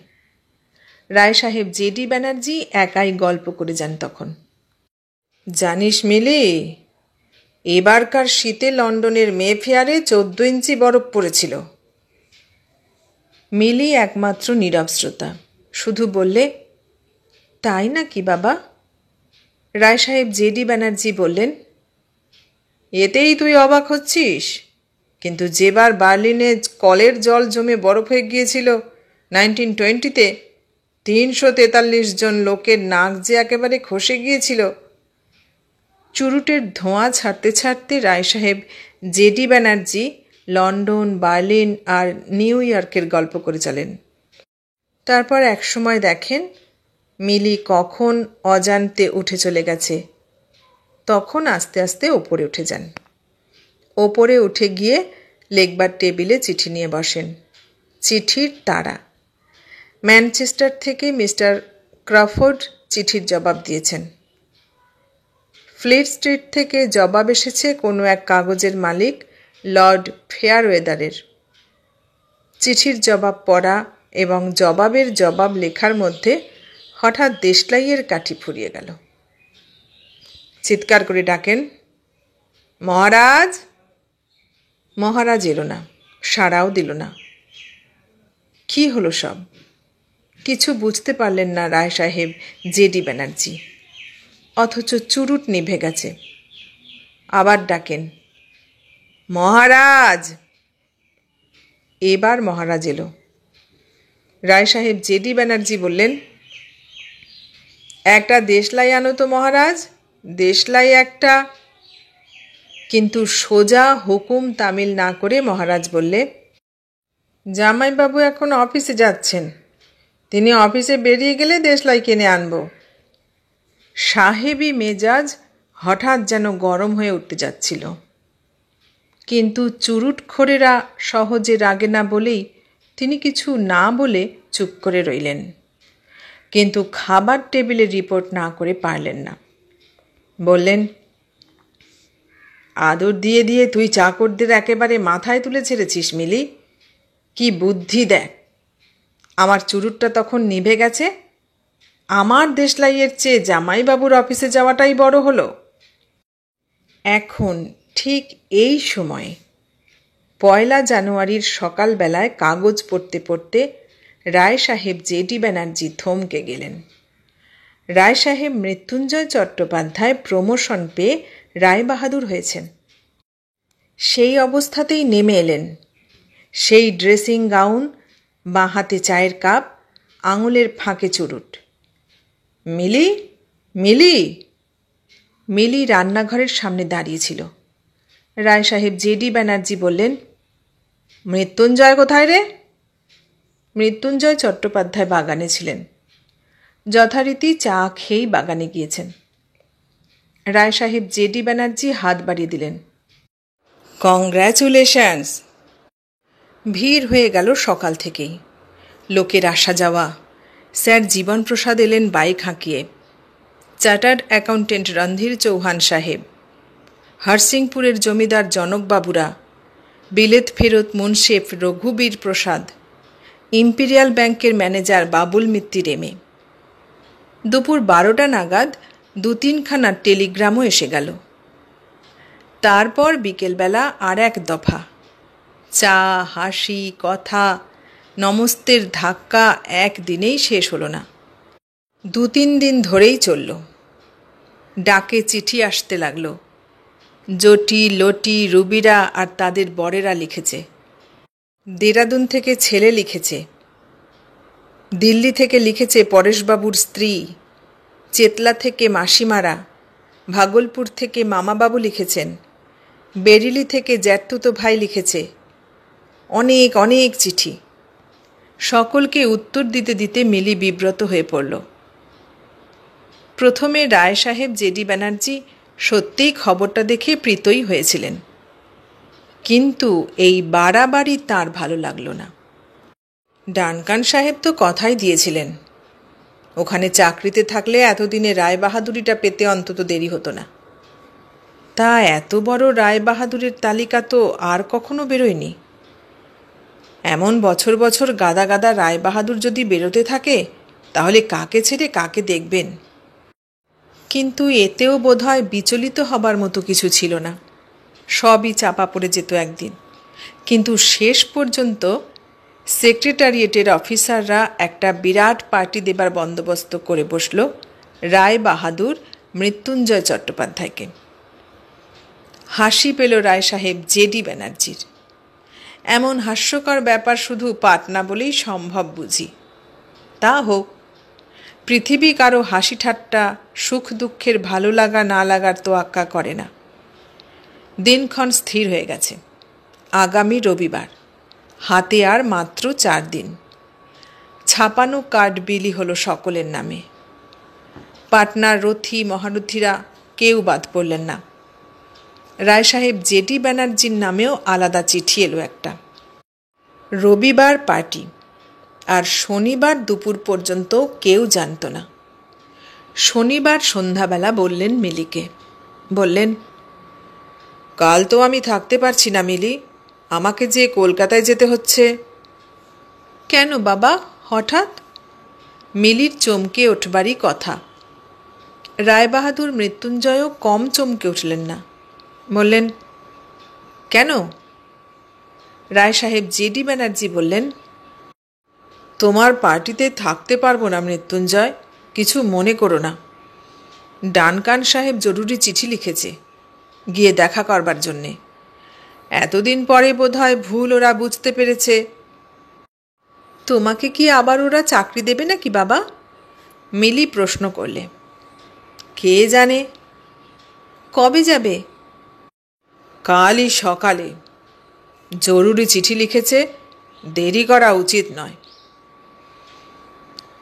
রায় সাহেব জেডি ব্যানার্জি একাই গল্প করে যান তখন। জানিস মিলি, এবারকার শীতে লন্ডনের মেফেয়ারে 14 ইঞ্চি বরফ পড়েছিল। মিলি একমাত্র নীরব শ্রোতা, শুধু বললে, তাই নাকি বাবা? রায় সাহেব জেডি ব্যানার্জি বললেন, এতেই তুই অবাক হচ্ছিস? কিন্তু যেবার বার্লিনে কলের জল জমে বরফ হয়ে গিয়েছিল 1920-তে, 343 জন লোকের নাক যে একেবারে খসে গিয়েছিল। চুরুটের ধোঁয়া ছাড়তে ছাড়তে রায় সাহেব জেডি ব্যানার্জি লন্ডন, বার্লিন আর নিউ ইয়র্কের গল্প করে চলেন। তারপর একসময় দেখেন মিলি কখন অজান্তে উঠে চলে গেছে। তখন আস্তে আস্তে ওপরে উঠে যান। ওপরে উঠে গিয়ে লেখবার টেবিলে চিঠি নিয়ে বসেন। চিঠির তাড়া। ম্যানচেস্টার থেকে মিস্টার ক্রফোর্ড চিঠির জবাব দিয়েছেন। ফ্লিট স্ট্রিট থেকে জবাব এসেছে কোনো এক কাগজের মালিক লর্ড ফেয়ারওয়েদারের। চিঠির জবাব পড়া এবং জবাবের জবাব লেখার মধ্যে হঠাৎ দেশলাইয়ের কাঠি ফুরিয়ে গেল। চিৎকার করে ডাকেন, মহারাজ! মহারাজ এলো না, সাড়াও দিল না। কি হলো সব? কিছু বুঝতে পারলেন না রায় সাহেব জেডি ব্যানার্জি, অথচ চুরুট নিভে গেছে। আবার ডাকেন, মহারাজ! এবার মহারাজ এলো। রায় সাহেব জেডি ব্যানার্জি বললেন, একটা দেশলাই আনো তো মহারাজ, দেশলাই একটা। কিন্তু সোজা হুকুম তামিল না করে মহারাজ বললে, জামাইবাবু এখন অফিসে যাচ্ছেন, তিনি অফিসে বেরিয়ে গেলে দেশলাই কিনে আনব। সাহেবী মেজাজ হঠাৎ যেন গরম হয়ে উঠতে যাচ্ছিল। কিন্তু চুরুটখোরেরা সহজে রাগে না বলেই তিনি কিছু না বলে চুপ করে রইলেন। কিন্তু খাবার টেবিলে রিপোর্ট না করে পারলেন না। বললেন, আদর দিয়ে দিয়ে তুই চাকরদের একেবারে মাথায় তুলে ছেড়েছিস মিলি। কি বুদ্ধি দেখ! আমার চুরুটটা তখন নিভে গেছে, আমার দেশলাইয়ের চেয়ে জামাইবাবুর অফিসে যাওয়াটাই বড় হলো। এখন ঠিক এই সময়ে 1 জানুয়ারির সকালবেলায় কাগজ পড়তে পড়তে রায় সাহেব জেডি ব্যানার্জি থমকে গেলেন। রায় সাহেব মৃত্যুঞ্জয় চট্টোপাধ্যায় প্রমোশন পেয়ে রায়বাহাদুর হয়েছেন। সেই অবস্থাতেই নেমে এলেন। সেই ড্রেসিং গাউন, বাঁ হাতে চায়ের কাপ, আঙুলের ফাঁকে চুরুট। মিলি, মিলি। মিলি রান্নাঘরের সামনে দাঁড়িয়েছিল। রায় সাহেব জেডি ব্যানার্জি বললেন, মৃত্যুঞ্জয় কোথায় রে? মৃত্যুঞ্জয় চট্টোপাধ্যায় বাগানে ছিলেন। যথারীতি চা খেয়েই বাগানে গিয়েছেন। রায় সাহেব জেডি ব্যানার্জি হাত বাড়িয়ে দিলেন। কংগ্র্যাচুলেশনস। ভিড় হয়ে গেল সকাল থেকেই। লোকের আসা যাওয়া। স্যার জীবনপ্রসাদ এলেন বাইক হাঁকিয়ে। চার্টার্ড অ্যাকাউন্টেন্ট রণধীর চৌহান সাহেব, হরসিংপুরের জমিদার জনকবাবুরা, বিলেত ফেরত মুন্সেফ রঘুবীর প্রসাদ, ইম্পিরিয়াল ব্যাংকের ম্যানেজার বাবুল মিত্তির এমে। দুপুর 12টা নাগাদ 2-3খানা টেলিগ্রামও এসে গেল। তারপর বিকেলবেলা আর এক দফা। চা, হাসি, কথা, নমস্তের ধাক্কা একদিনেই শেষ হলো না। 2-3 দিন ধরেই চলল। ডাকে চিঠি আসতে লাগল। জটি, লটি, রুবিরা আর তাদের বরেরা লিখেছে। দেরাদুন থেকে ছেলে লিখেছে। দিল্লি থেকে লিখেছে পরেশবাবুর স্ত্রী। চেতলা থেকে মাসিমারা, ভাগলপুর থেকে মামাবাবু লিখেছেন। বেরিলি থেকে জ্যাঠতুতো ভাই লিখেছে। অনেক অনেক চিঠি। সকলকে উত্তর দিতে দিতে মিলি বিব্রত হয়ে পড়ল। প্রথমে রায় সাহেব জেডি ব্যানার্জি সত্যিই খবরটা দেখে প্রীতই হয়েছিলেন, কিন্তু এই বাড়াবাড়ি তাঁর ভালো লাগল না। ডানকান সাহেব তো কথাই দিয়েছিলেন, ওখানে চাকরিতে থাকলে এতদিনে রায়বাহাদুরিটা পেতে অন্তত দেরি হতো না। তা এত বড় রায়বাহাদুরের তালিকা তো আর কখনো বেরোয়নি। এমন বছর বছর গাদা গাদা রায়বাহাদুর যদি বেরোতে থাকে, তাহলে কাকে ছেড়ে কাকে দেখবেন? কিন্তু এতেও বোধহয় বিচলিত হবার মতো কিছু ছিল না। সবই চাপা পড়ে যেত একদিন। কিন্তু শেষ পর্যন্ত সেক্রেটারিয়েটের অফিসাররা একটা বিরাট পার্টি দেবার বন্দোবস্ত করে বসল রায়বাহাদুর মৃত্যুঞ্জয় চট্টোপাধ্যায়কে। হাসি পেল রায় সাহেব জেডি ব্যানার্জির। এমন হাস্যকর ব্যাপার শুধু পাটনা বলেই সম্ভব বুঝি। তা হোক, পৃথিবী কারো হাসি ঠাট্টা, সুখ দুঃখের ভালো লাগা না লাগার তোয়াক্কা করে না। দিনক্ষণ স্থির হয়ে গেছে। আগামী রবিবার। হাতে আর মাত্র 4 দিন। ছাপানো কার্ড বিলি হলো সকলের নামে। পাটনার রথী মহারথীরা কেউ বাদ পড়লেন না। রায় সাহেব জেডি ব্যানার্জির নামেও আলাদা চিঠি এলো একটা। রবিবার পার্টি, আর শনিবার দুপুর পর্যন্ত কেউ জানত না। শনিবার সন্ধ্যাবেলা বললেন মিলিকে, বললেন, কাল তো আমি থাকতে পারছি না মিলি, আমাকে যে কলকাতায় যেতে হচ্ছে। কেন বাবা, হঠাৎ? মিলির চমকে ওঠবারই কথা। রায়বাহাদুর মৃত্যুঞ্জয়ও কম চমকে উঠলেন না। বললেন, কেন? রায় সাহেব জেডি ব্যানার্জি বললেন, তোমার পার্টিতে থাকতে পারবো না মৃত্যুঞ্জয়, কিছু মনে করো না। ডানকান সাহেব জরুরি চিঠি লিখেছে গিয়ে দেখা করবার জন্যে। এতদিন পরে বোধহয় ভুল ওরা বুঝতে পেরেছে। তোমাকে কি আবার ওরা চাকরি দেবে নাকি বাবা? মিলি প্রশ্ন করলে। কে জানে। কবে যাবে? কালই সকালে। জরুরি চিঠি লিখেছে, দেরি করা উচিত নয়।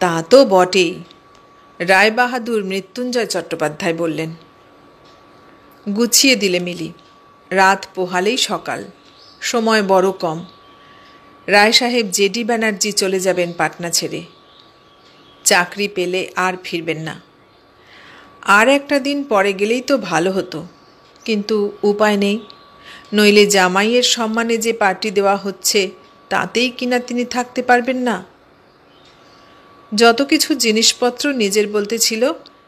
তা তো বটেই, রায়বাহাদুর মৃত্যুঞ্জয় চট্টোপাধ্যায় বললেন। গুছিয়ে দিলে মিলি। রাত পোহালেই সকাল, সময় বড় কম। রায় সাহেব জেডি ব্যানার্জি চলে যাবেন পাটনা ছেড়ে। চাকরি পেলে আর ফিরবেন না। আর একটা দিন পরে গেলেই তো ভালো হতো, কিন্তু উপায় নেই। নইলে জামাইয়ের সম্মানে যে পার্টি দেওয়া হচ্ছে, তাতেই কিনা তিনি থাকতে পারবেন না। যত কিছু জিনিসপত্র নিজের বলতে ছিল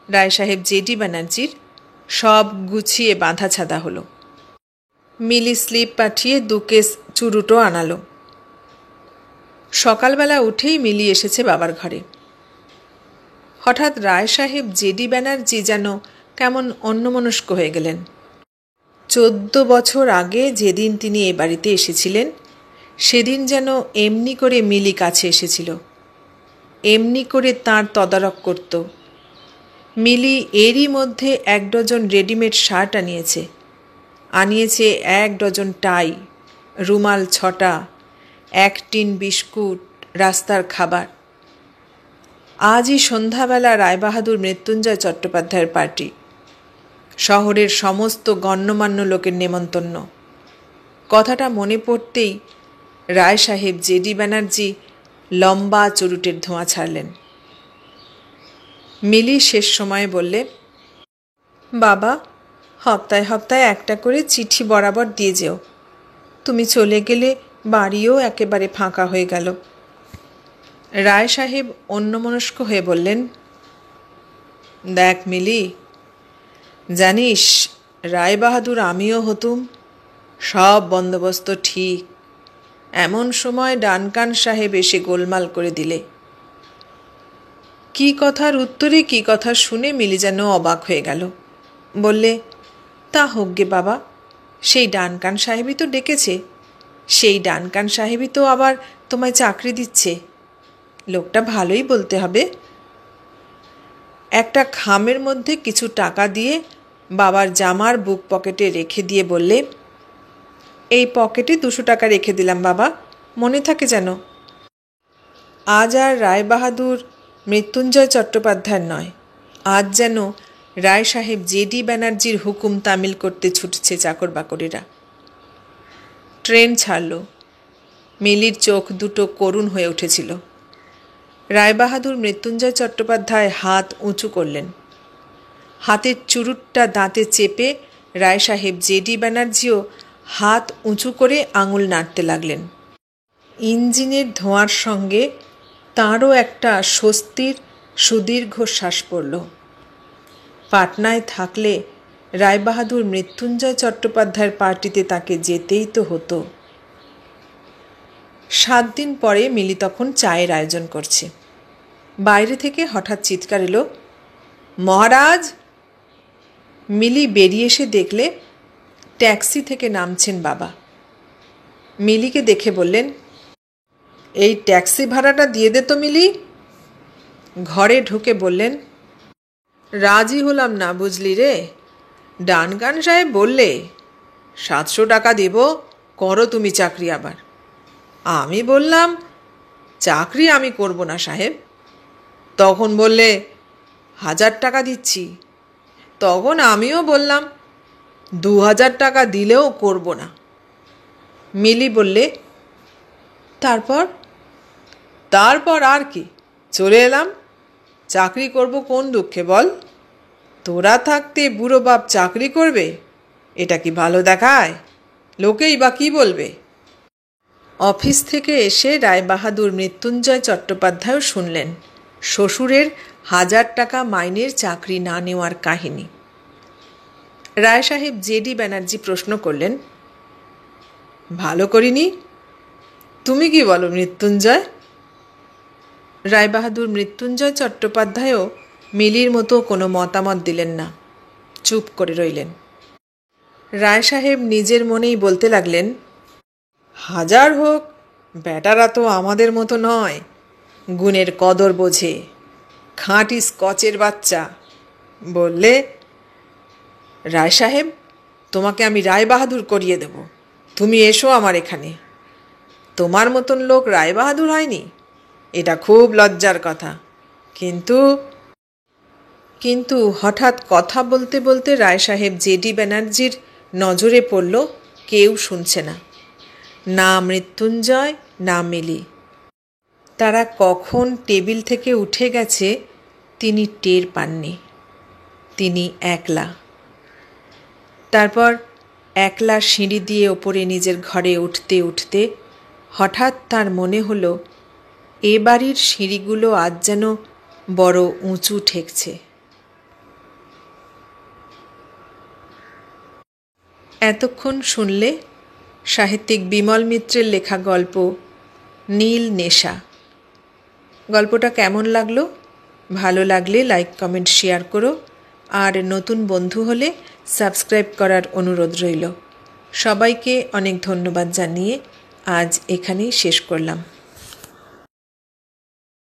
রায় সাহেব জেডি ব্যানার্জির, সব গুছিয়ে বাঁধা ছাদা হলো। মিলি স্লিপ পাঠিয়ে 2 কেস চুরুটও আনালো। সকালবেলা উঠেই মিলি এসেছে বাবার ঘরে। হঠাৎ রায় সাহেব জেডি ব্যানার্জি যেন কেমন অন্যমনস্ক হয়ে গেলেন। 14 বছর আগে যেদিন তিনি এ বাড়িতে এসেছিলেন, সেদিন যেন এমনি করে মিলি কাছে এসেছিল, এমনি করে তাঁর তদারক করত। মিলি এরই মধ্যে 1 ডজন রেডিমেড শার্ট আনিয়েছে 1 ডজন টাই, রুমাল 6টা, 1 টিন বিস্কুট, রাস্তার খাবার। আজই সন্ধ্যাবেলা রায়বাহাদুর মৃত্যুঞ্জয় চট্টোপাধ্যায়ের পার্টি, শহরের সমস্ত গণ্যমান্য লোকের নেমন্তন্ন। কথাটা মনে পড়তেই রায় সাহেব জেডি ব্যানার্জি লম্বা চুরুটের ধোঁয়া ছাড়লেন। মিলি শেষ সময়ে বললে, বাবা, হপ্তায় হপ্তায় একটা করে চিঠি বরাবর দিয়ে যেও। তুমি চলে গেলে বাড়িও একেবারে ফাঁকা হয়ে গেল। রায় সাহেব অন্যমনস্ক হয়ে বললেন, দেখ মিলি, জানিস রায়বাহাদুর আমিও হতুম, সব বন্দোবস্ত ঠিক, এমন সময় ডানকান সাহেব এসে গোলমাল করে দিলে। কি কথার উত্তরে কি কথা শুনে মিলি যেন অবাক হয়ে গেল। বললে, তা হোক গে বাবা, সেই ডানকান সাহেবই তো ডেকেছে, সেই ডানকান সাহেবই তো আবার তোমায় চাকরি দিচ্ছে। লোকটা ভালোই বলতে হবে। একটা খামের মধ্যে কিছু টাকা দিয়ে বাবার জামার বুক পকেটে রেখে দিয়ে বললে, এই পকেটে 200 টাকা রেখে দিলাম বাবা, মনে থাকে যেন। আজ আর রায়বাহাদুর মৃত্যুঞ্জয় চট্টোপাধ্যায়ের নয়, আজ যেন রায় সাহেব জেডি ব্যানার্জির হুকুম তামিল করতে ছুটছে চাকর বাকরেরা। ট্রেন ছাড়ল। মিলির চোখ দুটো করুণ হয়ে উঠেছিল। রায়বাহাদুর মৃত্যুঞ্জয় চট্টোপাধ্যায় হাত উঁচু করলেন। হাতের চুরুটটা দাঁতে চেপে রায় সাহেব জেডি ব্যানার্জিও হাত উঁচু করে আঙুল নাড়তে লাগলেন। ইঞ্জিনের ধোঁয়ার সঙ্গে তাঁরও একটা স্বস্তির সুদীর্ঘ শ্বাস পড়ল। পাটনায় থাকলে রায়বাহাদুর মৃত্যুঞ্জয় চট্টোপাধ্যায়ের পার্টিতে তাকে যেতেই তো হতো। 7 দিন পরে মিলি তখন চায়ের আয়োজন করছে। বাইরে থেকে হঠাৎ চিৎকার এলো, মহারাজ! মিলি বেরিয়ে এসে দেখলে ট্যাক্সি থেকে নামছেন বাবা। মিলিকে দেখে বললেন, এই ট্যাক্সি ভাড়াটা দিয়ে দে তো মিলি। ঘরে ঢুকে বললেন, রাজি হলাম না বুঝলি রে, ডানকান সাহেব বললে 700 টাকা দেব, করো তুমি চাকরি। আবার আমি বললাম, চাকরি আমি করব না সাহেব। তখন বললে 1000 টাকা দিচ্ছি। তখন আমিও বললাম 2000 টাকা দিলেও করব না। মিলি বললে, তারপর? তারপর আর কি, চলে এলাম। চাকরি করব কোন দুঃখে বল? তোরা থাকতে বুড়ো বাপ চাকরি করবে, এটা কি ভালো দেখায়? লোকেই বা কি বলবে? অফিস থেকে এসে রায়বাহাদুর মৃত্যুঞ্জয় চট্টোপাধ্যায়ও শুনলেন শ্বশুরের 1000 টাকা মাইনের চাকরি না নেওয়ার কাহিনী। রায় সাহেব জেডি ব্যানার্জি প্রশ্ন করলেন, ভালো করিনি? তুমি কি বলো মৃত্যুঞ্জয়? রায়বাহাদুর মৃত্যুঞ্জয় চট্টোপাধ্যায়ও মিলির মতো কোনো মতামত দিলেন না, চুপ করে রইলেন। রায় সাহেব নিজের মনেই বলতে লাগলেন, 1000 হোক, বেটারা তো আমাদের মতো নয়, গুণের কদর বোঝে, খাঁটি স্কচের বাচ্চা। বললে, রায় সাহেব, তোমাকে আমি রায়বাহাদুর করিয়ে দেব, তুমি এসো আমার এখানে। তোমার মতন লোক রায়বাহাদুর হয়নি, এটা খুব লজ্জার কথা। কিন্তু হঠাৎ কথা বলতে বলতে রায় সাহেব জেডি ব্যানার্জির নজরে পড়ল কেউ শুনছে না, না মৃত্যুঞ্জয় না মিলি। তারা কখন টেবিল থেকে উঠে গেছে তিনি টের পাননি। তিনি একলা। তারপর একলা সিঁড়ি দিয়ে ওপরে নিজের ঘরে উঠতে উঠতে হঠাৎ তার মনে হলো এ বাড়ির সিঁড়িগুলো আজ যেন বড় উঁচু ঠেকছে। এতক্ষণ শুনলে সাহিত্যিক বিমল মিত্রের লেখা গল্প নীল নেশা। গল্পটা কেমন লাগলো ভালো লাগলে লাইক কমেন্ট শেয়ার করো, আর নতুন বন্ধু হলে সাবস্ক্রাইব করার অনুরোধ রইল। সবাইকে অনেক ধন্যবাদ জানিয়ে আজ এখানেই শেষ করলাম।